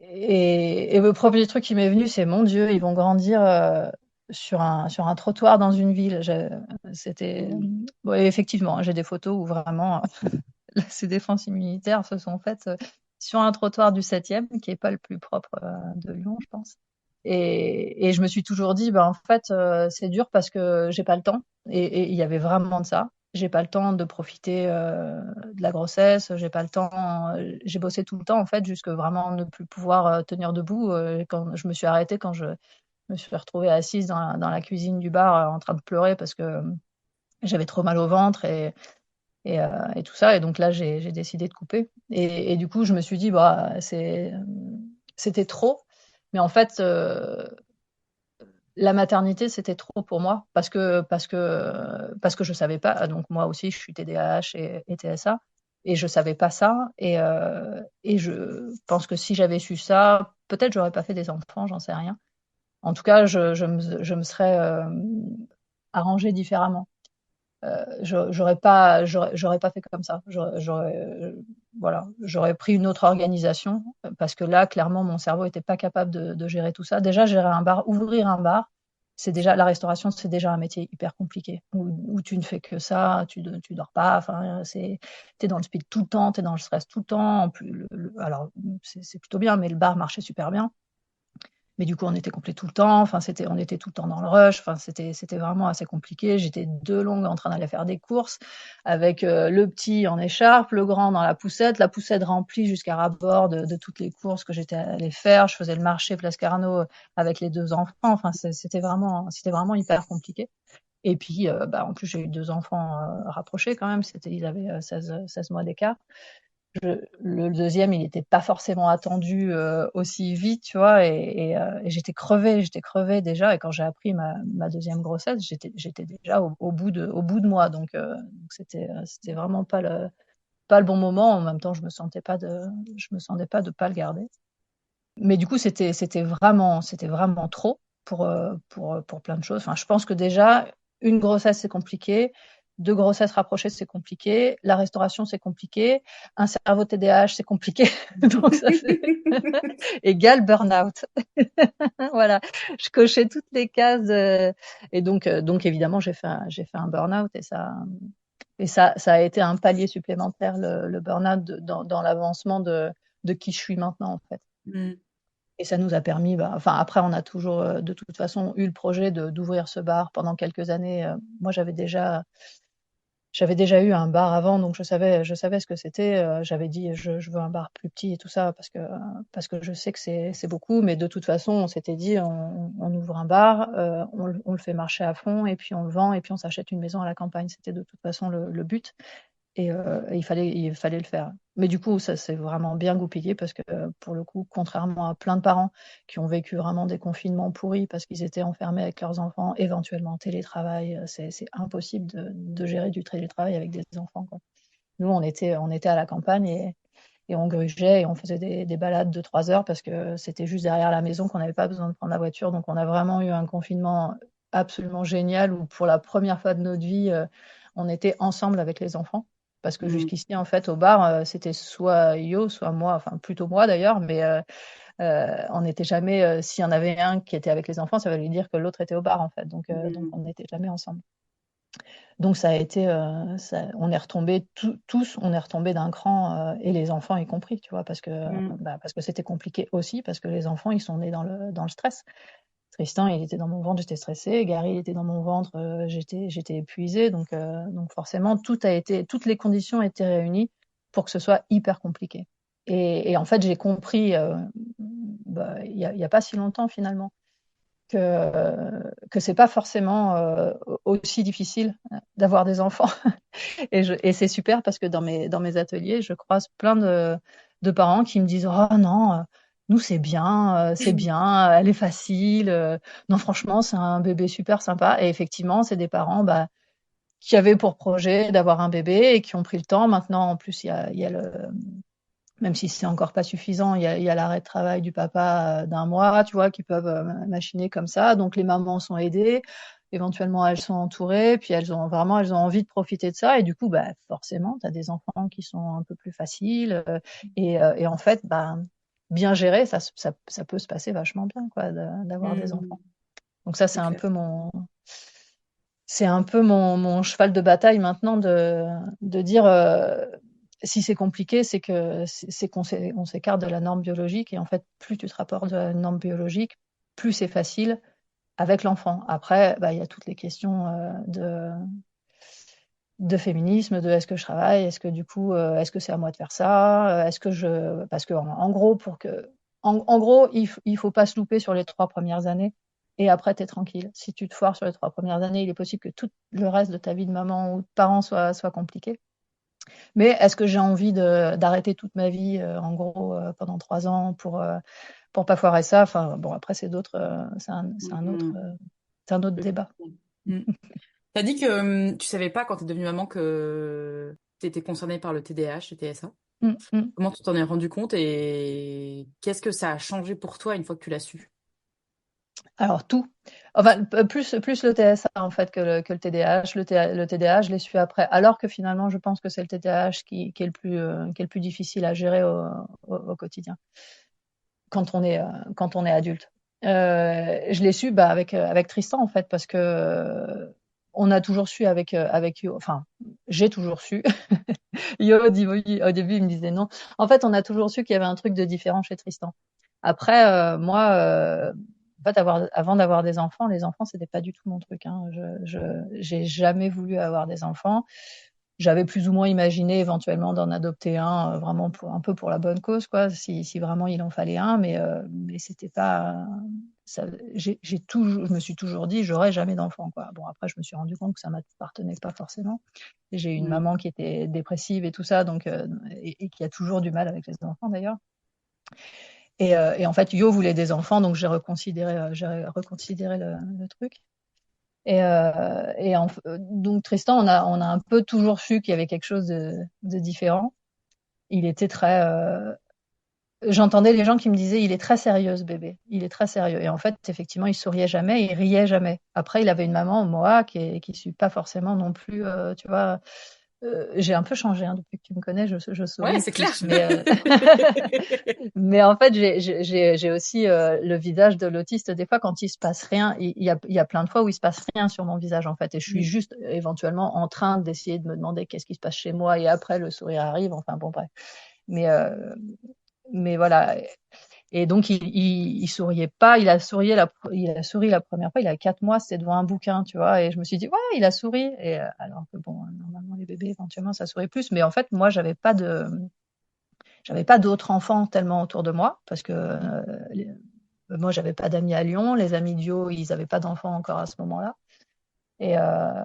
et le premier truc qui m'est venu, c'est mon Dieu, ils vont grandir sur un trottoir dans une ville. C'était, Mm. bon, et effectivement, j'ai des photos où vraiment ces défenses immunitaires se sont faites sur un trottoir du 7e, qui est pas le plus propre de Lyon, je pense. Et je me suis toujours dit, bah, en fait, c'est dur parce que j'ai pas le temps. Et il y avait vraiment de ça. J'ai pas le temps de profiter de la grossesse. J'ai pas le temps. J'ai bossé tout le temps en fait, jusque vraiment ne plus pouvoir tenir debout. Quand je me suis arrêtée, quand je me suis retrouvée assise dans la cuisine du bar en train de pleurer parce que j'avais trop mal au ventre et tout ça. Et donc là, j'ai décidé de couper. Et du coup, je me suis dit, bah, c'était trop. Mais en fait, la maternité, c'était trop pour moi parce que je savais pas. Donc moi aussi, je suis TDAH et TSA et je savais pas ça. Et je pense que si j'avais su ça, peut-être j'aurais pas fait des enfants, j'en sais rien. En tout cas, je me serais arrangée différemment. J'aurais pas fait comme ça. Voilà, j'aurais pris une autre organisation parce que là, clairement, mon cerveau était pas capable de gérer tout ça. Déjà, gérer un bar, ouvrir un bar, c'est déjà la restauration, c'est déjà un métier hyper compliqué où tu ne fais que ça, tu dors pas. Enfin, t'es dans le speed tout le temps, t'es dans le stress tout le temps. En plus, alors c'est plutôt bien, mais le bar marchait super bien. Mais du coup, on était complet tout le temps. Enfin, on était tout le temps dans le rush. Enfin, c'était vraiment assez compliqué. J'étais de longue en train d'aller faire des courses avec le petit en écharpe, le grand dans la poussette remplie jusqu'à ras-bord de toutes les courses que j'étais allée faire. Je faisais le marché Place Carnot avec les 2 enfants. Enfin, c'était vraiment hyper compliqué. Et puis, en plus, j'ai eu 2 enfants rapprochés quand même. Ils avaient 16 mois d'écart. Le deuxième, il n'était pas forcément attendu aussi vite, tu vois, et j'étais crevée déjà. Et quand j'ai appris ma deuxième grossesse, j'étais déjà au bout de moi. Donc c'était vraiment pas le bon moment. En même temps, je me sentais pas de pas le garder. Mais du coup, c'était vraiment trop pour plein de choses. Enfin, je pense que déjà, une grossesse, c'est compliqué. 2 grossesses rapprochées, c'est compliqué. La restauration, c'est compliqué. Un cerveau TDAH, c'est compliqué. Donc ça fait égal burn-out. Voilà, je cochais toutes les cases. Et donc évidemment, j'ai fait un burn-out et ça a été un palier supplémentaire, le burn-out, dans l'avancement de qui je suis maintenant, en fait. Mm. Et ça nous a permis, enfin après on a toujours de toute façon eu le projet d'ouvrir ce bar pendant quelques années. Moi j'avais déjà eu un bar avant, donc je savais ce que c'était. J'avais dit je veux un bar plus petit et tout ça parce que je sais que c'est beaucoup, mais de toute façon on s'était dit on ouvre un bar, on le fait marcher à fond et puis on le vend et puis on s'achète une maison à la campagne. C'était de toute façon le but. Et il fallait le faire. Mais du coup, ça s'est vraiment bien goupillé parce que pour le coup, contrairement à plein de parents qui ont vécu vraiment des confinements pourris parce qu'ils étaient enfermés avec leurs enfants, éventuellement télétravail, c'est impossible de gérer du télétravail avec des enfants, quoi. Nous, on était à la campagne et on grugeait et on faisait des balades de 3 heures parce que c'était juste derrière la maison qu'on n'avait pas besoin de prendre la voiture. Donc, on a vraiment eu un confinement absolument génial où pour la première fois de notre vie, on était ensemble avec les enfants. Parce que Mm. jusqu'ici, en fait, au bar, c'était soit Yo, soit moi, enfin plutôt moi d'ailleurs, mais on n'était jamais, s'il y en avait un qui était avec les enfants, ça voulait dire que l'autre était au bar, en fait. Donc Mm. on n'était jamais ensemble. Donc ça a été, on est retombés tous, on est retombés d'un cran, et les enfants y compris, tu vois, Mm. parce que c'était compliqué aussi, parce que les enfants, ils sont nés dans le stress. Tristan, il était dans mon ventre, j'étais stressée. Gary, il était dans mon ventre, j'étais épuisée. Donc forcément, toutes les conditions étaient réunies pour que ce soit hyper compliqué. Et en fait, j'ai compris, il y a pas si longtemps finalement, que c'est pas forcément aussi difficile d'avoir des enfants. Et c'est super parce que dans mes ateliers, je croise plein de parents qui me disent oh non, nous c'est bien, elle est facile. Non, franchement, c'est un bébé super sympa. Et effectivement, c'est des parents qui avaient pour projet d'avoir un bébé et qui ont pris le temps. Maintenant, en plus, il y a même si c'est encore pas suffisant, il y a l'arrêt de travail du papa d'un mois, tu vois, qui peuvent machiner comme ça. Donc les mamans sont aidées, éventuellement elles sont entourées, puis elles ont envie de profiter de ça. Et du coup, forcément, tu as des enfants qui sont un peu plus faciles. Et en fait, bien géré, ça peut se passer vachement bien, quoi, d'avoir des Mm. enfants. Donc ça, C'est clair. c'est un peu mon cheval de bataille maintenant de dire si c'est compliqué, c'est que c'est qu'on s'écarte de la norme biologique et en fait, plus tu te rapportes à la norme biologique, plus c'est facile avec l'enfant. Après, il y a toutes les questions de féminisme, de est-ce que je travaille, est-ce que du coup, est-ce que c'est à moi de faire ça, parce que en gros, en gros, il faut pas se louper sur les 3 premières années et après t'es tranquille. Si tu te foires sur les 3 premières années, il est possible que tout le reste de ta vie de maman ou de parent soit compliqué. Mais est-ce que j'ai envie d'arrêter toute ma vie, en gros, pendant 3 ans pour pas foirer ça? Enfin bon, après Mm. c'est un autre débat. Mm. T'as dit que tu savais pas quand t'es devenue maman que t'étais concernée par le TDAH et TSA. Mm, mm. Comment tu t'en es rendu compte et qu'est-ce que ça a changé pour toi une fois que tu l'as su? Alors tout, enfin plus le TSA en fait que le TDAH. Le TDAH, je l'ai su après, alors que finalement je pense que c'est le TDAH qui est le plus difficile à gérer au quotidien quand on est adulte. Je l'ai su avec Tristan en fait parce que on a toujours su avec Yo, enfin j'ai toujours su. Yo au début il me disait non. En fait on a toujours su qu'il y avait un truc de différent chez Tristan. Après, moi, en fait, avant d'avoir des enfants, les enfants, c'était pas du tout mon truc, hein. J'ai jamais voulu avoir des enfants. J'avais plus ou moins imaginé éventuellement d'en adopter un, vraiment un peu pour la bonne cause, quoi, si vraiment il en fallait un, mais c'était pas ça. Je me suis toujours dit, j'aurai jamais d'enfant, quoi. Bon, après, je me suis rendu compte que ça m'appartenait pas forcément. J'ai une Mm. maman qui était dépressive et tout ça, donc et qui a toujours du mal avec les enfants d'ailleurs. Et en fait, Yo voulait des enfants, donc j'ai reconsidéré le truc. Donc Tristan, on a un peu toujours su qu'il y avait quelque chose de différent. Il était très. J'entendais les gens qui me disaient, il est très sérieux ce bébé, il est très sérieux. Et en fait, effectivement, il souriait jamais, il riait jamais. Après, il avait une maman, Moa, qui suit pas forcément non plus, tu vois. J'ai un peu changé, hein, depuis que tu me connais, je Ouais, souris c'est clair. plus. Mais en fait, j'ai aussi le visage de l'autiste. Des fois, quand il se passe rien, il y a plein de fois où il se passe rien sur mon visage, en fait. Et je suis Mm. juste éventuellement en train d'essayer de me demander qu'est-ce qui se passe chez moi. Et après, le sourire arrive. Enfin, bon, bref. Mais, euh, mais voilà. Et donc, il souriait pas. Il a souri la première fois. Il a 4 mois. C'était devant un bouquin, tu vois. Et je me suis dit, ouais, il a souri. Et alors que bon, normalement, les bébés, éventuellement, ça sourit plus. Mais en fait, moi, j'avais pas d'autres enfants tellement autour de moi parce que moi, j'avais pas d'amis à Lyon. Les amis d'Io, ils n'avaient pas d'enfants encore à ce moment-là. Et, euh,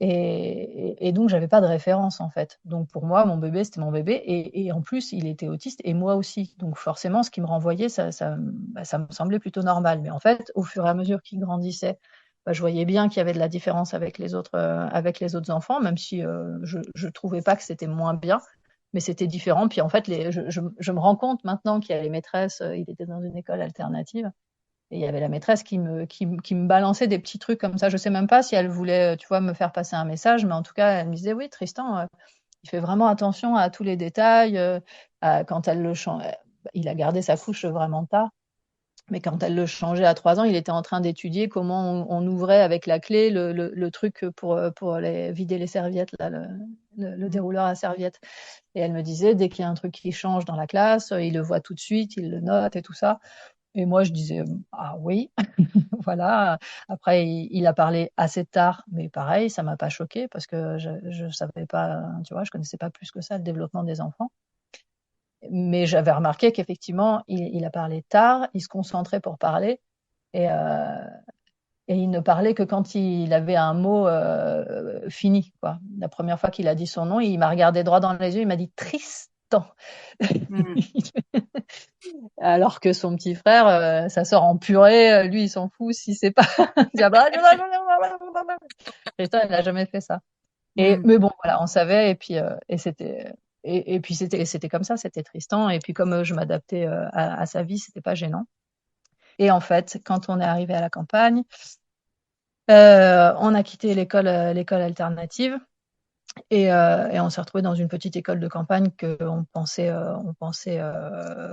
et donc, j'avais pas de référence en fait. Donc, pour moi, mon bébé, c'était mon bébé. Et en plus, il était autiste et moi aussi. Donc, forcément, ce qui me renvoyait, ça me semblait plutôt normal. Mais en fait, au fur et à mesure qu'il grandissait, bah, je voyais bien qu'il y avait de la différence avec les autres enfants, même si je trouvais pas que c'était moins bien. Mais c'était différent. Puis en fait, je me rends compte maintenant qu'il y a les maîtresses, il était dans une école alternative. Et il y avait la maîtresse qui me balançait des petits trucs comme ça. Je sais même pas si elle voulait, tu vois, me faire passer un message, mais en tout cas, elle me disait, oui, Tristan, il fait vraiment attention à tous les détails. Quand elle le change, il a gardé sa couche vraiment tard. Mais quand elle le changeait à 3 ans, il était en train d'étudier comment on ouvrait avec la clé le truc pour vider les serviettes, là, le dérouleur à serviettes. Et elle me disait, dès qu'il y a un truc qui change dans la classe, il le voit tout de suite, il le note et tout ça. Et moi, je disais, ah oui, voilà. Après, il a parlé assez tard, mais pareil, ça m'a pas choqué parce que je savais pas, tu vois, je connaissais pas plus que ça le développement des enfants. Mais j'avais remarqué qu'effectivement, il a parlé tard, il se concentrait pour parler et, euh, et il ne parlait que quand il avait un mot fini, quoi. La première fois qu'il a dit son nom, il m'a regardé droit dans les yeux, il m'a dit Tristan. Mm. Alors que son petit frère, ça sort en purée, lui, il s'en fout si c'est pas. Tristan, il n'a jamais fait ça. Mm. Mais bon, voilà, on savait, et puis c'était comme ça, c'était Tristan. Et puis comme je m'adaptais à sa vie, c'était pas gênant. Et en fait, quand on est arrivé à la campagne, on a quitté l'école alternative. Et on s'est retrouvé dans une petite école de campagne on pensait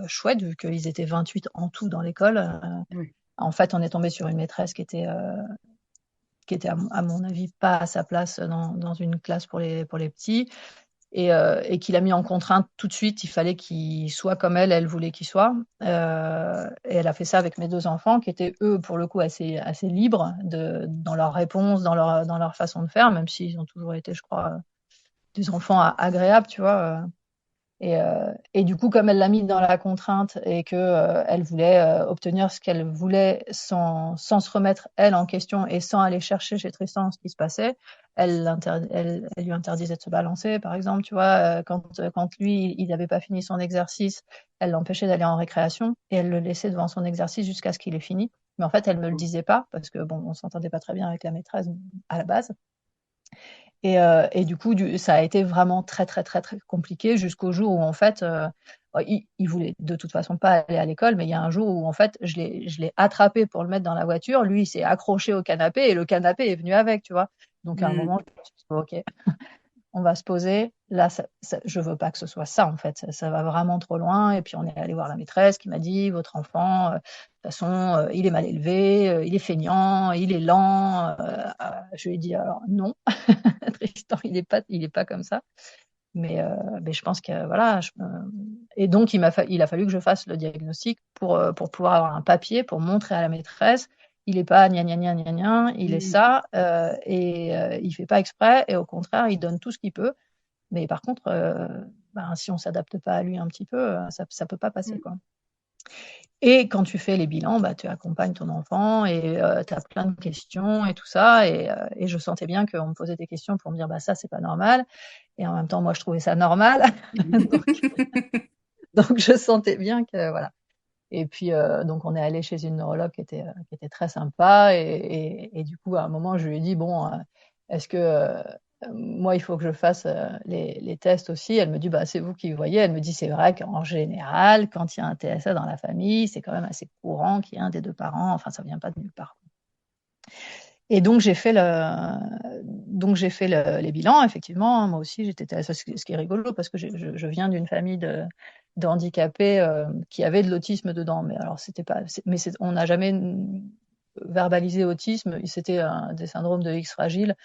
chouette, vu qu'ils étaient 28 en tout dans l'école. Oui. En fait, on est tombé sur une maîtresse qui était à mon avis, pas à sa place dans une classe pour les petits, et qui l'a mis en contrainte tout de suite. Il fallait qu'il soit comme elle voulait qu'il soit. Et elle a fait ça avec mes 2 enfants, qui étaient, eux, pour le coup, assez libres dans leurs réponses, dans leur façon de faire, même s'ils ont toujours été, je crois, des enfants agréables, tu vois. Et du coup, comme elle l'a mis dans la contrainte et que elle voulait obtenir ce qu'elle voulait sans se remettre elle en question et sans aller chercher chez Tristan ce qui se passait, elle lui interdisait de se balancer, par exemple, tu vois. Quand lui, il n'avait pas fini son exercice, elle l'empêchait d'aller en récréation et elle le laissait devant son exercice jusqu'à ce qu'il ait fini. Mais en fait, elle me le disait pas parce que bon, on s'entendait pas très bien avec la maîtresse à la base. Et du coup, ça a été vraiment très, très, très, très compliqué jusqu'au jour où, en fait, il voulait de toute façon pas aller à l'école, mais il y a un jour où, en fait, je l'ai attrapé pour le mettre dans la voiture. Lui, il s'est accroché au canapé et le canapé est venu avec, tu vois. Donc, à un Mm. moment, je me suis dit, OK, on va se poser. Là, je veux pas que ce soit ça, en fait. Ça va vraiment trop loin. Et puis, on est allé voir la maîtresse qui m'a dit, votre enfant, de toute façon, il est mal élevé, il est feignant, il est lent. Je lui ai dit, alors non, Tristan, il est pas comme ça. Mais je pense que voilà, Et donc, il a fallu que je fasse le diagnostic pour pouvoir avoir un papier, pour montrer à la maîtresse, il n'est pas gna gna gna gna gna, il est ça, il fait pas exprès, et au contraire, il donne tout ce qu'il peut. Mais par contre, si on s'adapte pas à lui un petit peu, ça peut pas passer, quoi. Et quand tu fais les bilans, tu accompagnes ton enfant et tu as plein de questions et tout ça. Et je sentais bien qu'on me posait des questions pour me dire, ça, c'est pas normal. Et en même temps, moi, je trouvais ça normal. donc, je sentais bien que, voilà. Et puis, donc, on est allé chez une neurologue qui était très sympa. Et du coup, à un moment, je lui ai dit, bon, est-ce que moi, il faut que je fasse les tests aussi. Elle me dit, c'est vous qui voyez. Elle me dit, c'est vrai qu'en général, quand il y a un TSA dans la famille, c'est quand même assez courant qu'il y ait un des deux parents. Enfin, ça vient pas de nulle part. Et donc, j'ai fait les bilans, effectivement. Moi aussi, j'étais TSA, ce qui est rigolo, parce que je viens d'une famille de handicapés qui avaient de l'autisme dedans. Mais alors, on n'a jamais verbalisé autisme. C'était des syndromes de X fragile.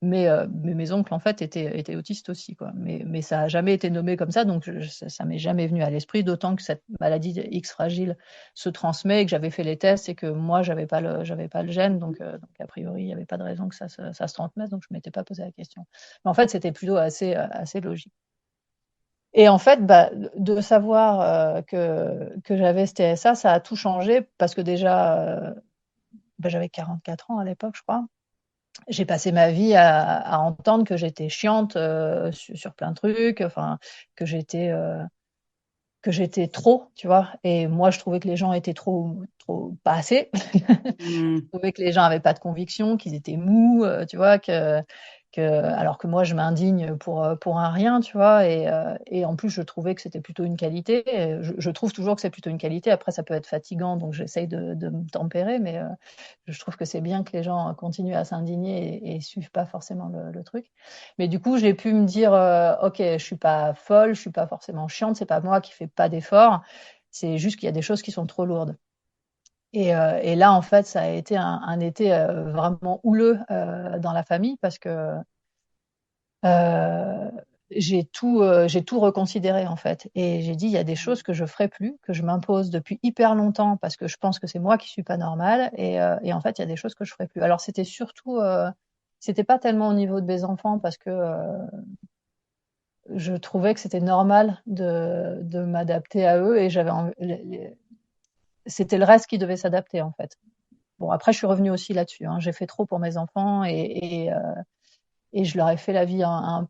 Mais mes oncles, en fait, étaient autistes aussi, quoi. Mais ça n'a jamais été nommé comme ça, donc ça m'est jamais venu à l'esprit, d'autant que cette maladie X fragile se transmet, et que j'avais fait les tests et que moi, j'avais pas le gène, donc a priori, il n'y avait pas de raison que ça se transmette, donc je ne m'étais pas posé la question. Mais en fait, c'était plutôt assez logique. Et en fait, de savoir que j'avais ce TSA, ça a tout changé, parce que déjà, j'avais 44 ans à l'époque, je crois. J'ai passé ma vie à entendre que j'étais chiante sur plein de trucs, enfin que j'étais trop, tu vois. Et moi, je trouvais que les gens étaient trop pas assez. Je trouvais que les gens avaient pas de conviction, qu'ils étaient mous, tu vois, alors que moi, je m'indigne pour un rien, tu vois. Et en plus, je trouvais que c'était plutôt une qualité. Je trouve toujours que c'est plutôt une qualité. Après, ça peut être fatigant, donc j'essaye de me tempérer, mais je trouve que c'est bien que les gens continuent à s'indigner et suivent pas forcément le truc. Mais du coup, j'ai pu me dire, ok, je suis pas folle, je suis pas forcément chiante, c'est pas moi qui fais pas d'efforts, c'est juste qu'il y a des choses qui sont trop lourdes. Et là, en fait, ça a été un été vraiment houleux dans la famille, parce que j'ai tout reconsidéré, en fait. Et j'ai dit, il y a des choses que je ferai plus, que je m'impose depuis hyper longtemps, parce que je pense que c'est moi qui suis pas normale. Et en fait, il y a des choses que je ferai plus. Alors, c'était surtout, c'était pas tellement au niveau de mes enfants, parce que je trouvais que c'était normal de m'adapter à eux, et c'était le reste qui devait s'adapter, en fait. Bon, après, je suis revenue aussi là-dessus, hein. J'ai fait trop pour mes enfants, et je leur ai fait la vie un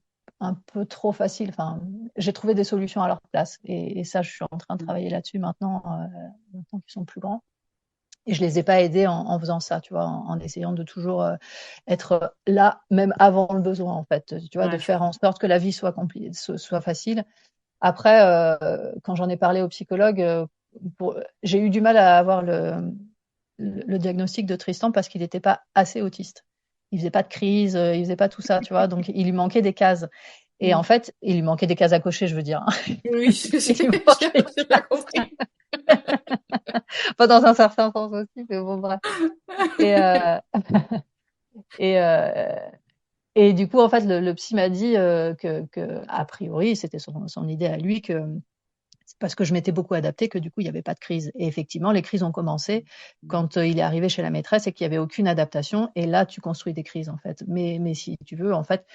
peu trop facile. Enfin, j'ai trouvé des solutions à leur place. Et ça, je suis en train de travailler là-dessus maintenant qu'ils sont plus grands. Et je les ai pas aidés en faisant ça, tu vois, en essayant de toujours être là, même avant le besoin, en fait, tu vois, de faire en sorte que la vie soit facile. Après, quand j'en ai parlé au psychologue, j'ai eu du mal à avoir le diagnostic de Tristan, parce qu'il n'était pas assez autiste. Il faisait pas de crise, il faisait pas tout ça, tu vois. Donc, il lui manquait des cases. Et en fait, il lui manquait des cases à cocher, je veux dire. Oui, j'ai pas compris. Pas dans un certain sens aussi, mais bon, bref. Et, et, euh, et du coup, en fait, le psy m'a dit que, a priori, c'était son idée à lui, que c'est parce que je m'étais beaucoup adaptée que du coup, il n'y avait pas de crise. Et effectivement, les crises ont commencé quand il est arrivé chez la maîtresse et qu'il n'y avait aucune adaptation. Et là, tu construis des crises, en fait. Mais si tu veux, en fait,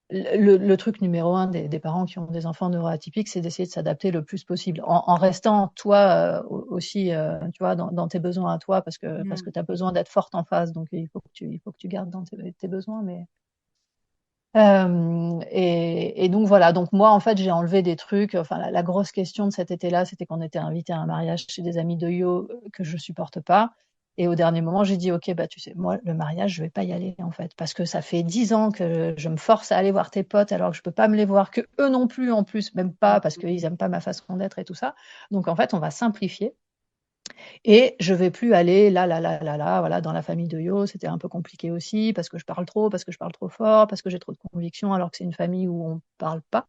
le truc numéro un des parents qui ont des enfants neuroatypiques, c'est d'essayer de s'adapter le plus possible, en restant toi aussi, tu vois, dans tes besoins à toi, parce que tu as besoin d'être forte en face. Donc, il faut que tu gardes dans tes besoins. Mais et donc voilà, donc moi, en fait, j'ai enlevé des trucs. Enfin, la grosse question de cet été-là, c'était qu'on était invité à un mariage chez des amis de Yo que je supporte pas. Et au dernier moment, j'ai dit, ok, tu sais, moi, le mariage, je vais pas y aller, en fait, parce que ça fait 10 ans que je me force à aller voir tes potes, alors que je peux pas me les voir, que eux non plus, en plus, même pas, parce qu'ils aiment pas ma façon d'être et tout ça. Donc, en fait, on va simplifier. Et je vais plus aller voilà, dans la famille de Yo, c'était un peu compliqué aussi, parce que je parle trop, parce que je parle trop fort, parce que j'ai trop de convictions, alors que c'est une famille où on parle pas.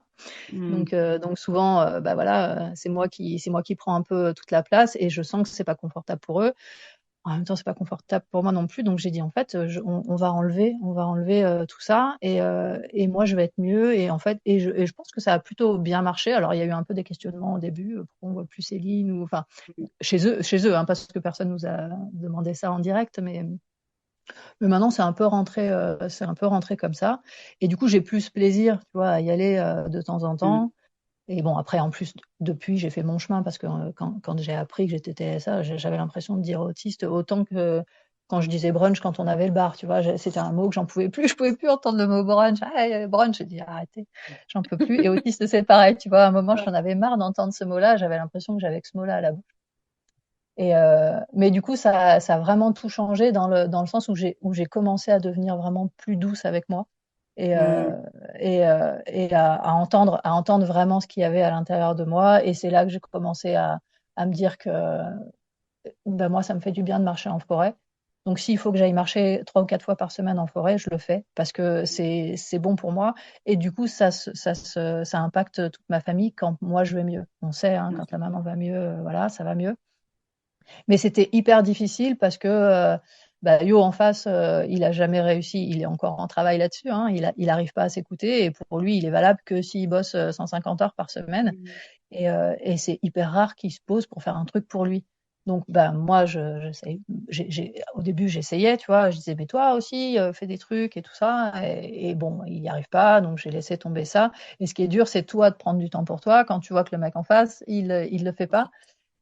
Donc souvent, voilà, c'est moi qui prends un peu toute la place, et je sens que c'est pas confortable pour eux. En même temps, c'est pas confortable pour moi non plus. Donc j'ai dit en fait, on va enlever tout ça et moi je vais être mieux. Et en fait, et je pense que ça a plutôt bien marché. Alors il y a eu un peu des questionnements au début, pourquoi on voit plus Céline ou enfin chez eux, hein, parce que personne nous a demandé ça en direct, mais maintenant c'est un peu rentré comme ça. Et du coup j'ai plus plaisir, tu vois, à y aller de temps en Mm. temps. Et bon, après, en plus, depuis, j'ai fait mon chemin parce que quand j'ai appris que j'étais TSA, j'avais l'impression de dire autiste autant que quand je disais brunch quand on avait le bar, tu vois. C'était un mot que j'en pouvais plus. Je pouvais plus entendre le mot brunch. Ah, brunch, j'ai dit arrêtez, j'en peux plus. Et autiste, c'est pareil, tu vois. À un moment, j'en avais marre d'entendre ce mot-là. J'avais l'impression que j'avais que ce mot-là à la bouche. Mais du coup, ça a vraiment tout changé dans le sens où j'ai commencé à devenir vraiment plus douce avec moi et, Mm. et à entendre vraiment ce qu'il y avait à l'intérieur de moi. Et c'est là que j'ai commencé à me dire que ben moi, ça me fait du bien de marcher en forêt. Donc, s'il faut que j'aille marcher 3 ou 4 fois par semaine en forêt, je le fais parce que c'est bon pour moi. Et du coup, ça impacte toute ma famille quand moi je vais mieux. On sait, hein, quand la maman va mieux, voilà, ça va mieux. Mais c'était hyper difficile parce que bah, Yo en face, il a jamais réussi. Il est encore en travail là-dessus. Hein, il arrive pas à s'écouter. Et pour lui, il est valable que s'il bosse 150 heures par semaine. Mm. Et c'est hyper rare qu'il se pose pour faire un truc pour lui. Donc, bah, moi, au début, j'essayais, tu vois. Je disais, mais toi aussi, fais des trucs et tout ça. Et bon, il n'y arrive pas. Donc, j'ai laissé tomber ça. Et ce qui est dur, c'est toi de prendre du temps pour toi. Quand tu vois que le mec en face, il le fait pas.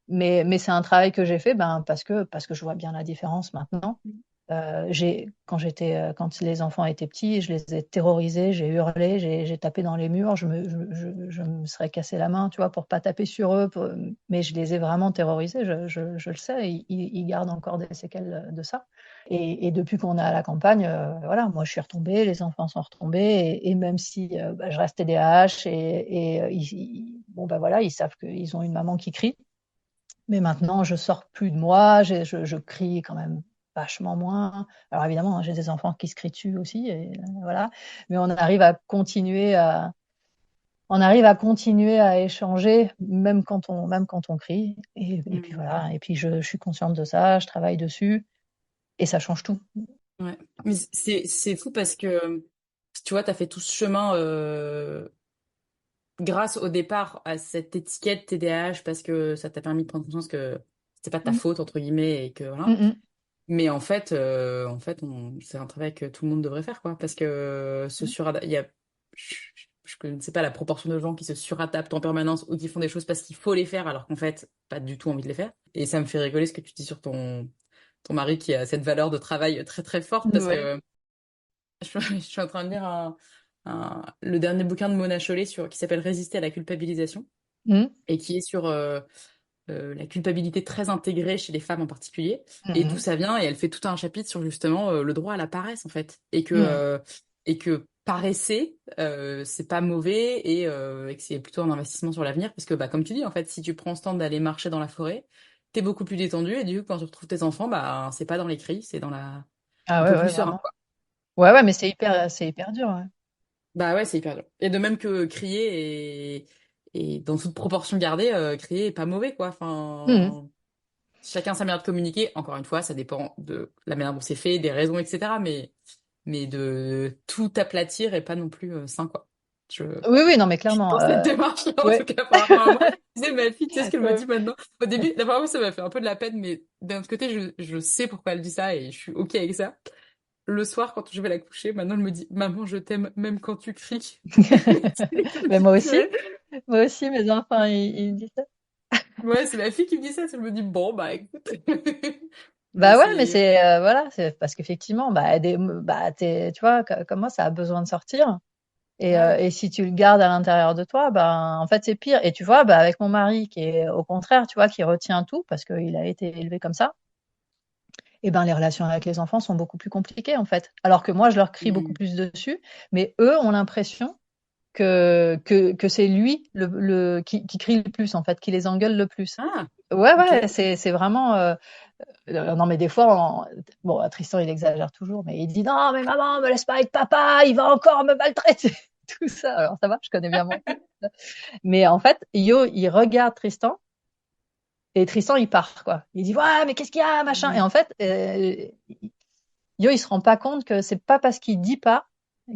Mais c'est un travail que j'ai fait ben, parce que je vois bien la différence maintenant. Quand les enfants étaient petits, je les ai terrorisés, j'ai hurlé, j'ai tapé dans les murs, je me serais cassé la main, tu vois, pour pas taper sur eux, mais je les ai vraiment terrorisés, je le sais, ils gardent encore des séquelles de ça. Et depuis qu'on est à la campagne, voilà, moi je suis retombée, les enfants sont retombés, et même si bah, je reste TDAH bon ben voilà, ils savent qu'ils ont une maman qui crie. Mais maintenant, je sors plus de moi, je crie quand même vachement moins. Alors évidemment, hein, j'ai des enfants qui se crient dessus aussi, et voilà. Mais on arrive à continuer à échanger, même quand on crie. Et puis Mm. voilà. Et puis je suis consciente de ça, je travaille dessus, et ça change tout. Ouais. Mais c'est fou parce que tu vois, tu as fait tout ce chemin grâce au départ à cette étiquette TDAH parce que ça t'a permis de prendre conscience que c'était pas de ta Mm, faute entre guillemets et que voilà. mm, mm. Mais c'est un travail que tout le monde devrait faire quoi parce que il y a je ne sais pas la proportion de gens qui se suradaptent en permanence ou qui font des choses parce qu'il faut les faire alors qu'en fait pas du tout envie de les faire. Et ça me fait rigoler ce que tu dis sur ton mari qui a cette valeur de travail très très forte parce Ouais. que je suis en train de lire le dernier bouquin de Mona Chollet qui s'appelle Résister à la culpabilisation Mm, et qui est sur la culpabilité très intégrée chez les femmes en particulier et d'où mm, ça vient. Et elle fait tout un chapitre sur justement le droit à la paresse en fait mm. et que paresser c'est pas mauvais et que c'est plutôt un investissement sur l'avenir parce que bah comme tu dis en fait si tu prends ce temps d'aller marcher dans la forêt t'es beaucoup plus détendu et du coup quand tu retrouves tes enfants bah c'est pas dans les cris c'est dans la Ah un ouais, peu ouais, plus serein. vraiment. Ouais, ouais, mais c'est hyper dur. Ouais. Bah ouais, c'est hyper dur. Et de même que et dans toute proportion gardée, crier est pas mauvais, quoi. Mm. Enfin, chacun sa manière de communiquer. Encore une fois, ça dépend de la manière dont c'est fait, des raisons, etc. Mais de tout aplatir est pas non plus sain, quoi. Je, Oui, oui, non, mais je suis clairement. dans cette démarche-là, en tout Ouais. cas, par rapport à moi. Tu sais, ma fille, tu sais ce qu'elle me Ouais. dit maintenant. Au début, d'abord, ça m'a fait un peu de la peine, mais d'un autre côté, je sais pourquoi elle dit ça et je suis OK avec ça. Le soir, quand je vais la coucher, maintenant, elle me dit, Maman, je t'aime, même quand tu cries. Mais moi aussi, mes enfants, ils me disent ça. Ouais, c'est ma fille qui me dit ça, je me dis, bon, bah écoute. Mais Bah ouais, mais c'est. voilà, c'est parce qu'effectivement, tu vois, comme moi, ça a besoin de sortir. Ouais. Et si tu le gardes à l'intérieur de toi, ben, en fait, c'est pire. Et tu vois, bah, avec mon mari, qui est au contraire, tu vois, qui retient tout parce qu'il a été élevé comme ça, et ben, les relations avec les enfants sont beaucoup plus compliquées, en fait. Alors que moi, je leur crie beaucoup Mm. plus dessus, mais eux ont l'impression que c'est lui qui crie le plus, en fait, qui les engueule le plus. Ah, Ouais, ok. ouais, c'est vraiment. Non, mais des fois, bon, Tristan, il exagère toujours, mais il dit non, mais maman, me laisse pas avec papa, il va encore me maltraiter. Tout ça. Alors, ça va, je connais bien mon fils. Mais en fait, Yo, il regarde Tristan Et Tristan, il part, quoi. Il dit, ouais, mais qu'est-ce qu'il y a, machin. Et en fait, Yo, il se rend pas compte que c'est pas parce qu'il dit pas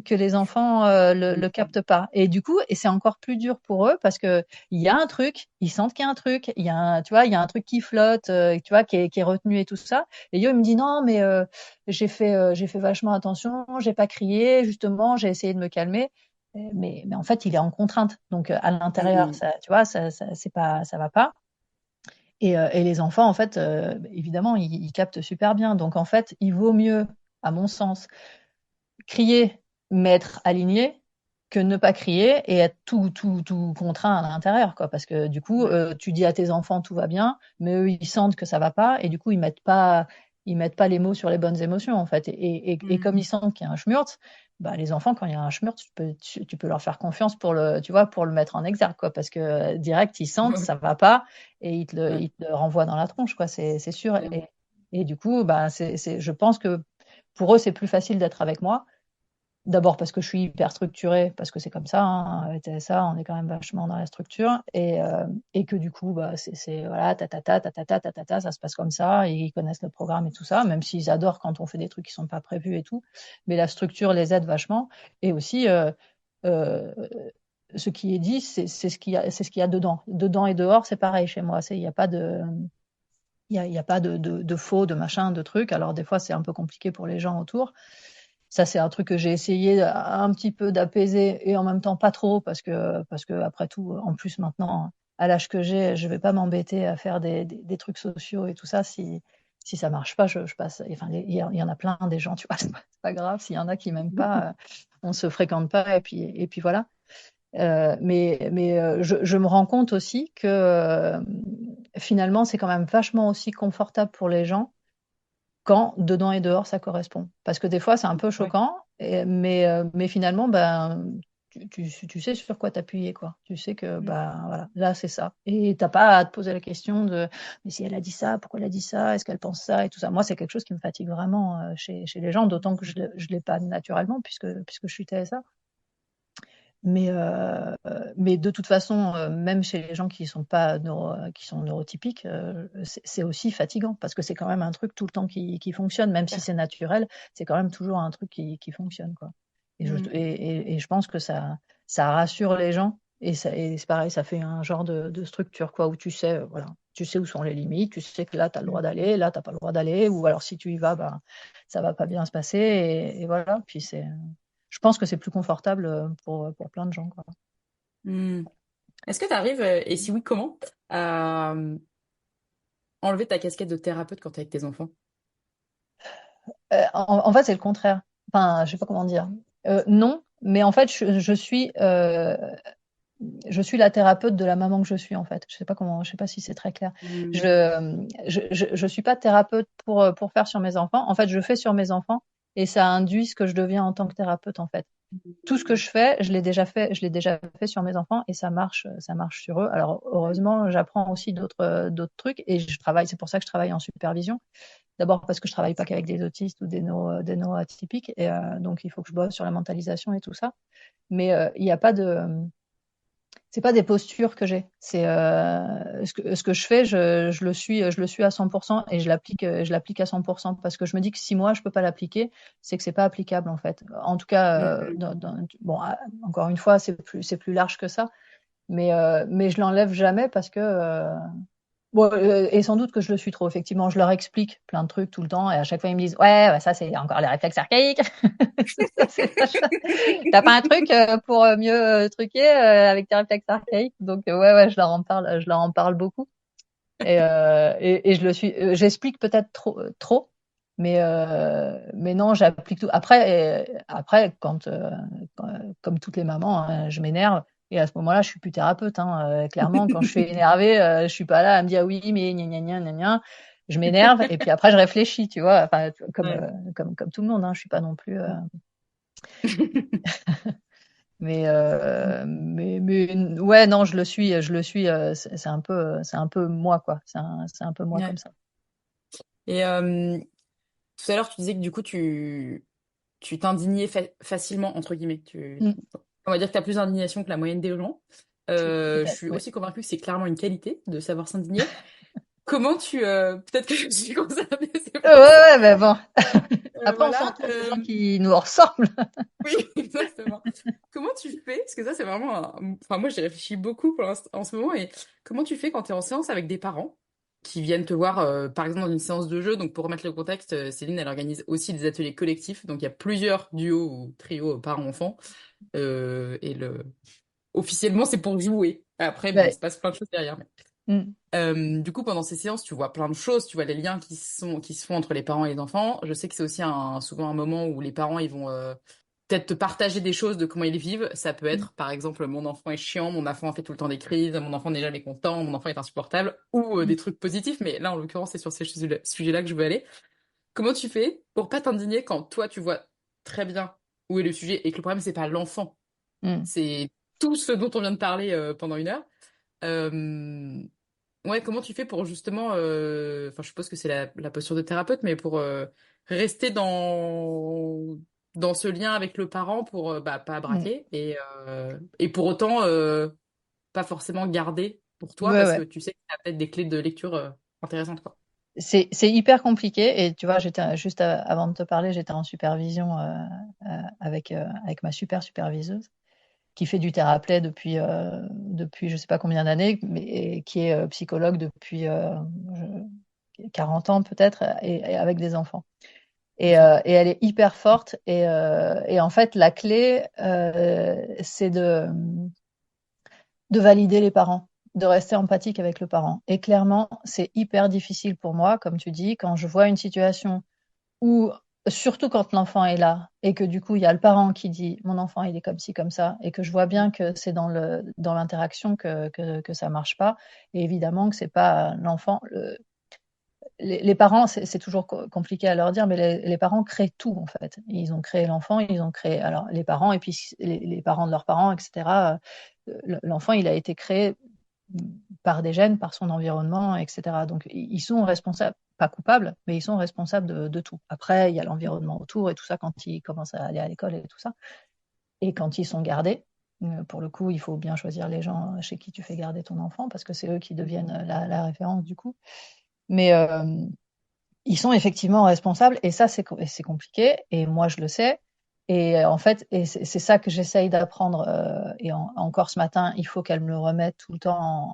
que les enfants le captent pas. Et du coup, et c'est encore plus dur pour eux parce que il y a un truc, ils sentent qu'il y a un truc, il y a tu vois, il y a un truc qui flotte, tu vois, qui est retenu et tout ça. Et Yo, il me dit non, mais j'ai fait vachement attention, j'ai pas crié, justement, j'ai essayé de me calmer. Mais en fait, il est en contrainte. Donc à l'intérieur, Mhm. ça, tu vois, c'est pas, ça va pas. Et les enfants, en fait, évidemment, ils captent super bien. Donc, en fait, il vaut mieux, à mon sens, crier, mais être aligné, que ne pas crier et être tout contraint à l'intérieur, quoi. Parce que du coup, Ouais. tu dis à tes enfants tout va bien, mais eux, ils sentent que ça va pas, et du coup, ils mettent pas les mots sur les bonnes émotions, en fait. Et comme ils Mhm. sentent qu'il y a un schmurz, bah, les enfants, quand il y a un schmurz, tu peux leur faire confiance pour tu vois, pour le mettre en exergue, quoi. Parce que direct, ils sentent ça va pas et Ouais. ils te le renvoient dans la tronche, quoi. C'est sûr. Bien. Et du coup, bah, je pense que pour eux, c'est plus facile d'être avec moi. D'abord parce que je suis hyper structurée, parce que c'est comme ça, hein, avec TSA, on est quand même vachement dans la structure, et que du coup, bah, voilà, ça se passe comme ça, et ils connaissent le programme et tout ça, même s'ils adorent quand on fait des trucs qui sont pas prévus et tout, mais la structure les aide vachement, et aussi, euh, ce qui est dit, c'est ce qu'il y a dedans. Dedans et dehors, c'est pareil chez moi, il n'y a pas il y a pas de faux, de machin, de trucs. Alors des fois, c'est un peu compliqué pour les gens autour. Ça, c'est un truc que j'ai essayé un petit peu d'apaiser et en même temps pas trop parce que après tout, en plus maintenant, à l'âge que j'ai, je vais pas m'embêter à faire des trucs sociaux et tout ça si ça marche pas, je passe. Enfin, il y en a plein des gens, tu vois, c'est pas grave. S'il y en a qui m'aiment pas, on se fréquente pas et puis voilà. Mais je me rends compte aussi que finalement, c'est quand même vachement aussi confortable pour les gens quand dedans et dehors ça correspond. Parce que des fois, c'est un peu Ouais. choquant, mais finalement, ben, tu sais sur quoi t'appuyer, quoi. Tu sais que bah, voilà, là, c'est ça. Et t'as pas à te poser la question de mais si elle a dit ça, pourquoi elle a dit ça, est-ce qu'elle pense ça et tout ça. Moi, c'est quelque chose qui me fatigue vraiment chez les gens, d'autant que je ne l'ai pas naturellement puisque je suis TSA. Mais, mais de toute façon, même chez les gens qui sont pas qui sont neurotypiques, c'est aussi fatigant parce que c'est quand même un truc tout le temps qui fonctionne, même si c'est naturel, c'est quand même toujours un truc qui fonctionne, quoi. Mhm. Et je pense que ça rassure les gens et c'est pareil, ça fait un genre de structure, quoi, où tu sais, voilà, tu sais où sont les limites, tu sais que là, tu as le droit d'aller, là, tu pas le droit d'aller, ou alors si tu y vas, bah, ça va pas bien se passer, et voilà. Puis je pense que c'est plus confortable pour plein de gens, quoi. Mhm. Est-ce que tu arrives, et si oui, comment, à enlever ta casquette de thérapeute quand tu es avec tes enfants? En fait, c'est le contraire. Enfin, je sais pas comment dire. Non, mais en fait, je suis la thérapeute de la maman que je suis, en fait. Je sais pas comment, je sais pas si c'est très clair. Mhm. Je suis pas thérapeute pour faire sur mes enfants. En fait, je fais sur mes enfants et ça induit ce que je deviens en tant que thérapeute, en fait. Tout ce que je fais, je l'ai déjà fait sur mes enfants et ça marche sur eux. Alors, heureusement, j'apprends aussi d'autres trucs et je travaille, c'est pour ça que je travaille en supervision. D'abord parce que je travaille pas qu'avec des autistes ou des neuroatypiques et donc il faut que je bosse sur la mentalisation et tout ça. Mais il n'y a pas c'est pas des postures que j'ai. C'est ce que je fais, je le suis à 100% et je l'applique à 100% parce que je me dis que si moi je peux pas l'appliquer, c'est que c'est pas applicable en fait. En tout cas, Mhm. bon, encore une fois, c'est plus large que ça, mais je l'enlève jamais parce que bon, et sans doute que je le suis trop, effectivement. Je leur explique plein de trucs tout le temps et à chaque fois ils me disent ouais, bah, ça c'est encore les réflexes archaïques. T'as pas un truc pour mieux truquer avec tes réflexes archaïques. Donc ouais, je leur en parle beaucoup et je le suis. J'explique peut-être trop, mais non, j'applique tout. Après comme toutes les mamans, hein, je m'énerve. Et à ce moment-là, je suis plus thérapeute, hein. Clairement, quand je suis énervée, je suis pas là à me dire oui, mais gna gna gna gna gna. Je m'énerve et puis après je réfléchis, tu vois. Enfin, Ouais. comme tout le monde, hein. Je suis pas non plus. Mais ouais, non, je le suis. C'est un peu moi, quoi. C'est un peu moi Ouais. comme ça. Et tout à l'heure, tu disais que du coup, tu t'indignais facilement, entre guillemets. Mm. On va dire que tu as plus d'indignation que la moyenne des gens. Je Peut-être, suis ouais. aussi convaincue que c'est clairement une qualité de savoir s'indigner. comment peut-être que je suis comme ça, mais c'est Ouais, pas ça. ouais, mais bon. Après, on Voilà. s'entoure des gens qui nous ressemblent. Oui, exactement. Comment tu fais? Parce que ça, c'est vraiment Enfin, moi, j'y réfléchis beaucoup en ce moment. Et comment tu fais quand tu es en séance avec des parents qui viennent te voir, par exemple, dans une séance de jeu? Donc, pour remettre le contexte, Céline, elle organise aussi des ateliers collectifs. Donc, il y a plusieurs duos ou trios parents-enfants. Et officiellement, c'est pour jouer. Après, bon, il Ouais. se passe plein de choses derrière. Mm, Du coup, pendant ces séances, tu vois plein de choses, tu vois les liens qui se font entre les parents et les enfants. Je sais que c'est aussi souvent un moment où les parents, ils vont peut-être te partager des choses de comment ils vivent. Ça peut mm, être, par exemple, mon enfant est chiant, mon enfant fait tout le temps des crises, mon enfant n'est jamais content, mon enfant est insupportable, ou mm, des trucs positifs. Mais là, en l'occurrence, c'est sur ces sujets-là que je veux aller. Comment tu fais pour pas t'indigner quand toi, tu vois très bien où est le sujet et que le problème, c'est pas l'enfant, mm. c'est tout ce dont on vient de parler pendant une heure. Euh, Ouais, comment tu fais pour justement, enfin, je suppose que c'est la posture de thérapeute, mais pour rester dans ce lien avec le parent pour bah, pas Mm. braquer et pour autant pas forcément garder pour toi Ouais, parce que ouais. tu sais que tu as peut-être des clés de lecture intéressantes, quoi. C'est hyper compliqué et tu vois, j'étais juste avant de te parler, j'étais en supervision avec ma superviseuse qui fait du thérapeuta depuis je sais pas combien d'années, mais qui est psychologue depuis 40 ans peut-être et avec des enfants. Ok. Et elle est hyper forte et en fait la clé c'est de valider les parents, de rester empathique avec le parent. Et clairement, c'est hyper difficile pour moi, comme tu dis, quand je vois une situation où, surtout quand l'enfant est là, et que du coup, il y a le parent qui dit mon enfant, il est comme ci, comme ça, et que je vois bien que c'est dans l'interaction que ça marche pas. Et évidemment que c'est pas l'enfant. Les parents, c'est toujours compliqué à leur dire, mais les parents créent tout en fait. Ils ont créé l'enfant, ils ont créé alors les parents et puis les parents de leurs parents, etc. L'enfant, il a été créé par des gènes, par son environnement, etc. Donc ils sont responsables, pas coupables, mais ils sont responsables de tout. Après, il y a l'environnement autour et tout ça quand ils commencent à aller à l'école et tout ça. Et quand ils sont gardés, pour le coup, il faut bien choisir les gens chez qui tu fais garder ton enfant parce que c'est eux qui deviennent la référence du coup. Mais ils sont effectivement responsables et ça, c'est compliqué et moi, je le sais. Et en fait, et c'est ça que j'essaye d'apprendre. Et encore ce matin, il faut qu'elle me le remette tout le temps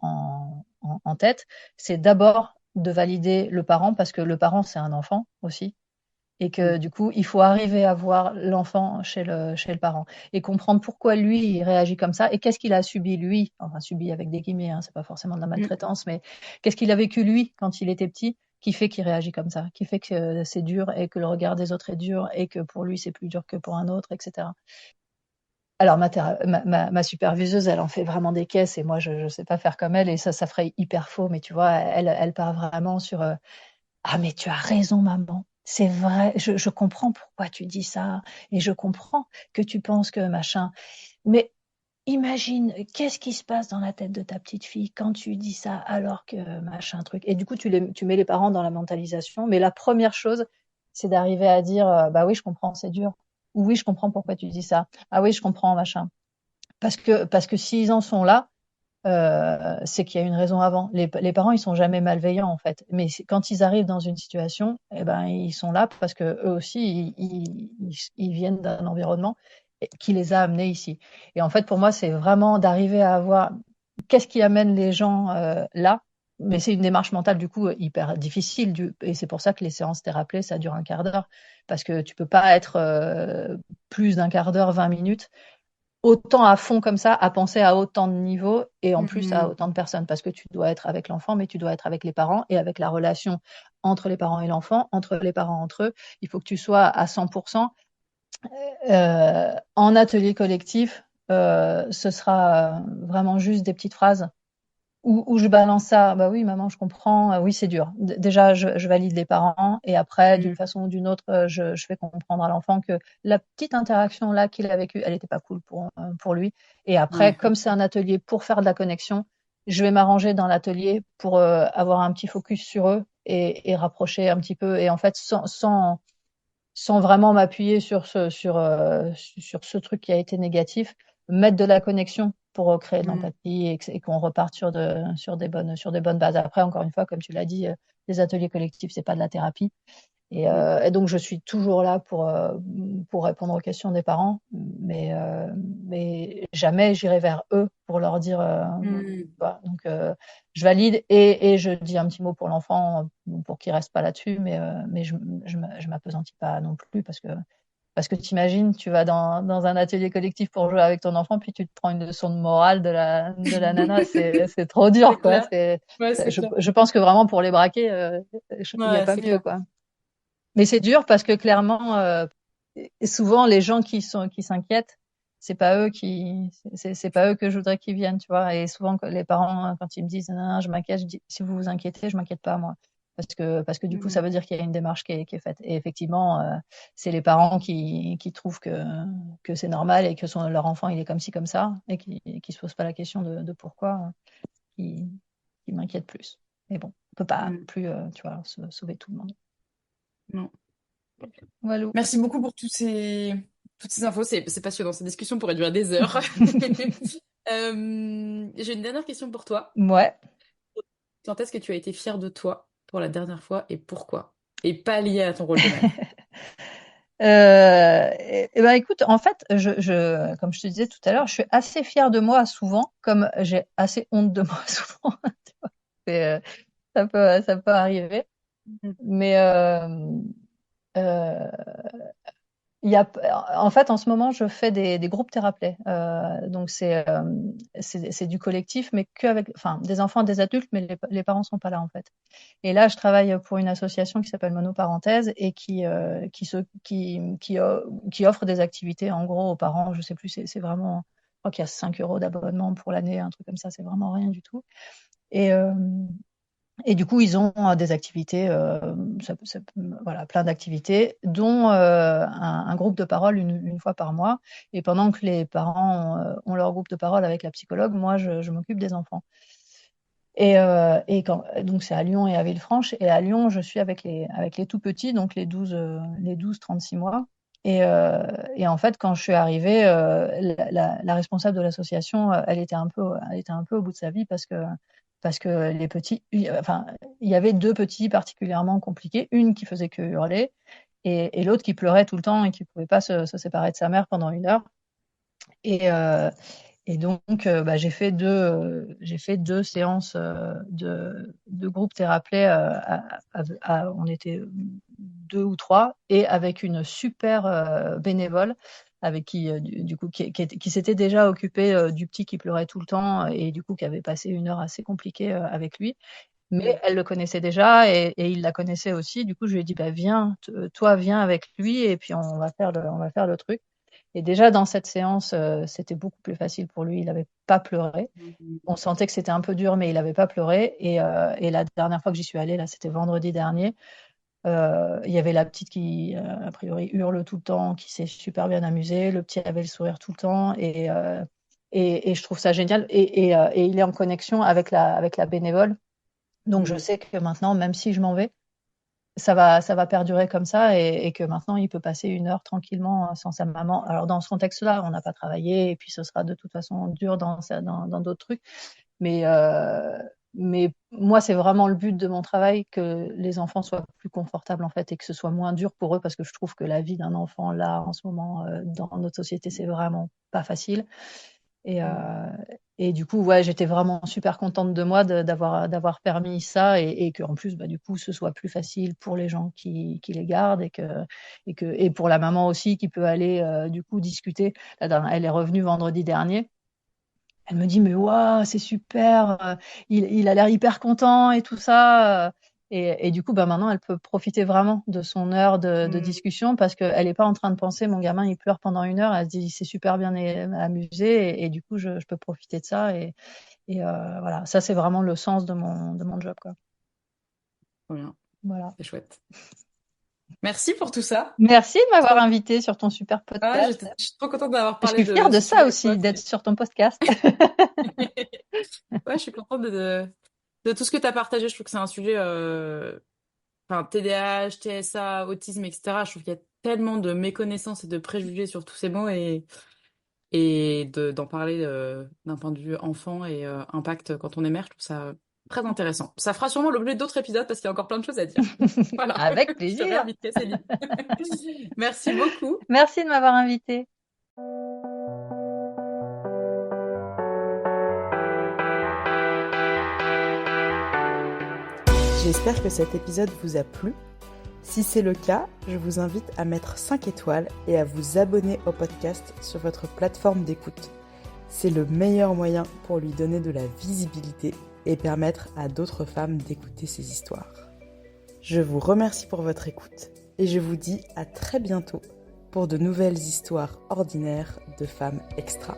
en tête. C'est d'abord de valider le parent parce que le parent, c'est un enfant aussi. Et que Mm. du coup, il faut arriver à voir l'enfant chez le parent et comprendre pourquoi lui, il réagit comme ça et qu'est-ce qu'il a subi lui, enfin subi avec des guillemets, hein, c'est pas forcément de la Mm. maltraitance, mais qu'est-ce qu'il a vécu lui quand il était petit qui fait qu'il réagit comme ça, qui fait que c'est dur et que le regard des autres est dur et que pour lui c'est plus dur que pour un autre, etc. Alors ma superviseuse, elle en fait vraiment des caisses et moi je sais pas faire comme elle et ça ferait hyper faux, mais tu vois, elle part vraiment sur ah, mais tu as raison, maman. C'est vrai, je comprends pourquoi tu dis ça et je comprends que tu penses que machin. Mais imagine, qu'est-ce qui se passe dans la tête de ta petite fille quand tu dis ça alors que machin truc. Et du coup, tu mets les parents dans la mentalisation. Mais la première chose, c'est d'arriver à dire, bah oui, je comprends, c'est dur. Ou oui, je comprends pourquoi tu dis ça. Ah oui, je comprends, machin. Parce que s'ils en sont là, c'est qu'il y a une raison avant. Les parents, ils sont jamais malveillants en fait, mais quand ils arrivent dans une situation, eh ben ils sont là parce que eux aussi, ils viennent d'un environnement qui les a amenés ici. Et en fait, pour moi, c'est vraiment d'arriver à avoir qu'est-ce qui amène les gens là. Mais c'est une démarche mentale du coup hyper difficile et c'est pour ça que les séances thérapeutique ça dure un quart d'heure parce que tu peux pas être plus d'un quart d'heure, 20 minutes autant à fond comme ça, à penser à autant de niveaux et en plus à Mm. autant de personnes parce que tu dois être avec l'enfant, mais tu dois être avec les parents et avec la relation entre les parents et l'enfant, entre les parents entre eux. Il faut que tu sois à 100%. En atelier collectif, ce sera vraiment juste des petites phrases où je balance ça, bah oui, maman, je comprends, oui, c'est dur. Déjà, je valide les parents et après, Mm. d'une façon ou d'une autre, je fais comprendre à l'enfant que la petite interaction là qu'il a vécue, elle n'était pas cool pour lui. Et après, Ouais. comme c'est un atelier pour faire de la connexion, je vais m'arranger dans l'atelier pour avoir un petit focus sur eux et rapprocher un petit peu. Et en fait, sans vraiment m'appuyer sur ce truc qui a été négatif, mettre de la connexion pour recréer de Mm. l'empathie et qu'on reparte sur des bonnes bases. Après, encore une fois, comme tu l'as dit, les ateliers collectifs, c'est pas de la thérapie. Mm. Et donc, je suis toujours là pour répondre aux questions des parents, mais jamais j'irai vers eux pour leur dire. Mm. Voilà. Donc, je valide et je dis un petit mot pour l'enfant pour qu'il reste pas là-dessus, mais je m'appesantis pas non plus parce que t'imagines, tu vas dans un atelier collectif pour jouer avec ton enfant, puis tu te prends une leçon de morale de la nana, c'est trop C'est dur, quoi. clair. Ouais, c'est clair. Je pense que vraiment pour les braquer, il n'y a Ouais, pas c'est mieux, clair. quoi. Mais c'est dur parce que clairement, souvent les gens qui s'inquiètent, c'est pas eux que je voudrais qu'ils viennent, tu vois. Et souvent les parents, quand ils me disent non, non, je m'inquiète, je dis si vous vous inquiétez, je m'inquiète pas moi, parce que du coup ça Mm. veut dire qu'il y a une démarche qui est faite. Et effectivement, c'est les parents qui trouvent que c'est normal et que leur enfant il est comme ci comme ça et qui se posent pas la question de pourquoi, qui qui m'inquiète plus. Mais bon, on peut pas non Mm. plus, tu vois, sauver tout le monde. Non. Voilà. Merci beaucoup pour toutes ces infos. C'est passionnant. Cette discussion pourrait durer des heures. J'ai une dernière question pour toi. Ouais. Quand est-ce que tu as été fière de toi pour la dernière fois et pourquoi? Et pas lié à ton rôle de mère. Et ben écoute, en fait, comme je te disais tout à l'heure, je suis assez fière de moi souvent, comme j'ai assez honte de moi souvent. C'est, ça peut arriver. Mhm. Mais euh, en fait, en ce moment, je fais des groupes théraplay. Donc c'est du collectif, mais enfin, des enfants, des adultes, mais les parents sont pas là en fait. Et là, je travaille pour une association qui s'appelle Monoparenthèse et qui offre des activités en gros aux parents. Je sais plus, c'est vraiment, je crois qu'il y a 5 euros d'abonnement pour l'année, un truc comme ça. C'est vraiment rien du tout. Et, euh, et du coup, ils ont des activités, voilà, plein d'activités, dont un groupe de parole une fois par mois. Et pendant que les parents ont leur groupe de parole avec la psychologue, moi, je m'occupe des enfants. Donc c'est à Lyon et à Villefranche. Et à Lyon, je suis avec les tout petits, donc les 12-36 mois. Et en fait, quand je suis arrivée, la responsable de l'association, elle était un peu au bout de sa vie parce que les petits, enfin, il y avait deux petits particulièrement compliqués, une qui faisait que hurler et l'autre qui pleurait tout le temps et qui pouvait pas se séparer de sa mère pendant 1 heure. Et, euh, et donc, bah, j'ai fait deux séances de groupe thérapie. On était deux ou trois, et avec une super bénévole avec qui, du coup, qui s'était déjà occupée du petit qui pleurait tout le temps et du coup qui avait passé 1 heure assez compliquée avec lui. Mais Mm. elle le connaissait déjà et il la connaissait aussi. Du coup, je lui ai dit, bah, viens, toi, viens avec lui et puis on va faire le truc. Et déjà, dans cette séance, c'était beaucoup plus facile pour lui. Il n'avait pas pleuré. On sentait que c'était un peu dur, mais il n'avait pas pleuré. Et la dernière fois que j'y suis allée, là, c'était vendredi dernier, il y avait la petite qui, a priori, hurle tout le temps, qui s'est super bien amusée. Le petit avait le sourire tout le temps. Et je trouve ça génial. Et il est en connexion avec la bénévole. Donc, je Mm. sais que maintenant, même si je m'en vais, ça va perdurer comme ça et que maintenant il peut passer 1 heure tranquillement sans sa maman. Alors dans ce contexte-là, on n'a pas travaillé et puis ce sera de toute façon dur dans d'autres trucs. Mais, mais moi, c'est vraiment le but de mon travail que les enfants soient plus confortables en fait et que ce soit moins dur pour eux parce que je trouve que la vie d'un enfant là en ce moment dans notre société, c'est vraiment pas facile. Et, Mm. et du coup, ouais, j'étais vraiment super contente de moi d'avoir permis ça et que en plus, bah, du coup, ce soit plus facile pour les gens qui les gardent et pour la maman aussi qui peut aller du coup discuter. Elle est revenue vendredi dernier. Elle me dit, mais waouh, c'est super, il a l'air hyper content et tout ça. Et du coup, bah, maintenant, elle peut profiter vraiment de son heure de Mm. discussion parce qu'elle n'est pas en train de penser, mon gamin, il pleure pendant 1 heure. Elle se dit, il s'est super bien amusé et du coup, je peux profiter de ça. Voilà, ça, c'est vraiment le sens de mon job, quoi. Voilà, Voilà. c'est chouette. Merci pour tout ça. Merci de m'avoir Trop... invité sur ton super Ah, podcast. je suis trop contente d'avoir Je parlé suis fière de de ce ça sujet avec aussi, toi. d'être sur ton podcast. Ouais, je suis contente de tout ce que tu as partagé. Je trouve que c'est un sujet, enfin, TDAH, TSA, autisme, etc. Je trouve qu'il y a tellement de méconnaissances et de préjugés sur tous ces mots. et d'en parler d'un point de vue enfant et impact quand on est mère. Je trouve ça très intéressant. Ça fera sûrement l'objet d'autres épisodes parce qu'il y a encore plein de choses à dire. Voilà, Avec je te plaisir. réinviterai, Céline. Merci beaucoup. Merci de m'avoir invitée. J'espère que cet épisode vous a plu. Si c'est le cas, je vous invite à mettre 5 étoiles et à vous abonner au podcast sur votre plateforme d'écoute. C'est le meilleur moyen pour lui donner de la visibilité et permettre à d'autres femmes d'écouter ces histoires. Je vous remercie pour votre écoute et je vous dis à très bientôt pour de nouvelles histoires ordinaires de femmes extra.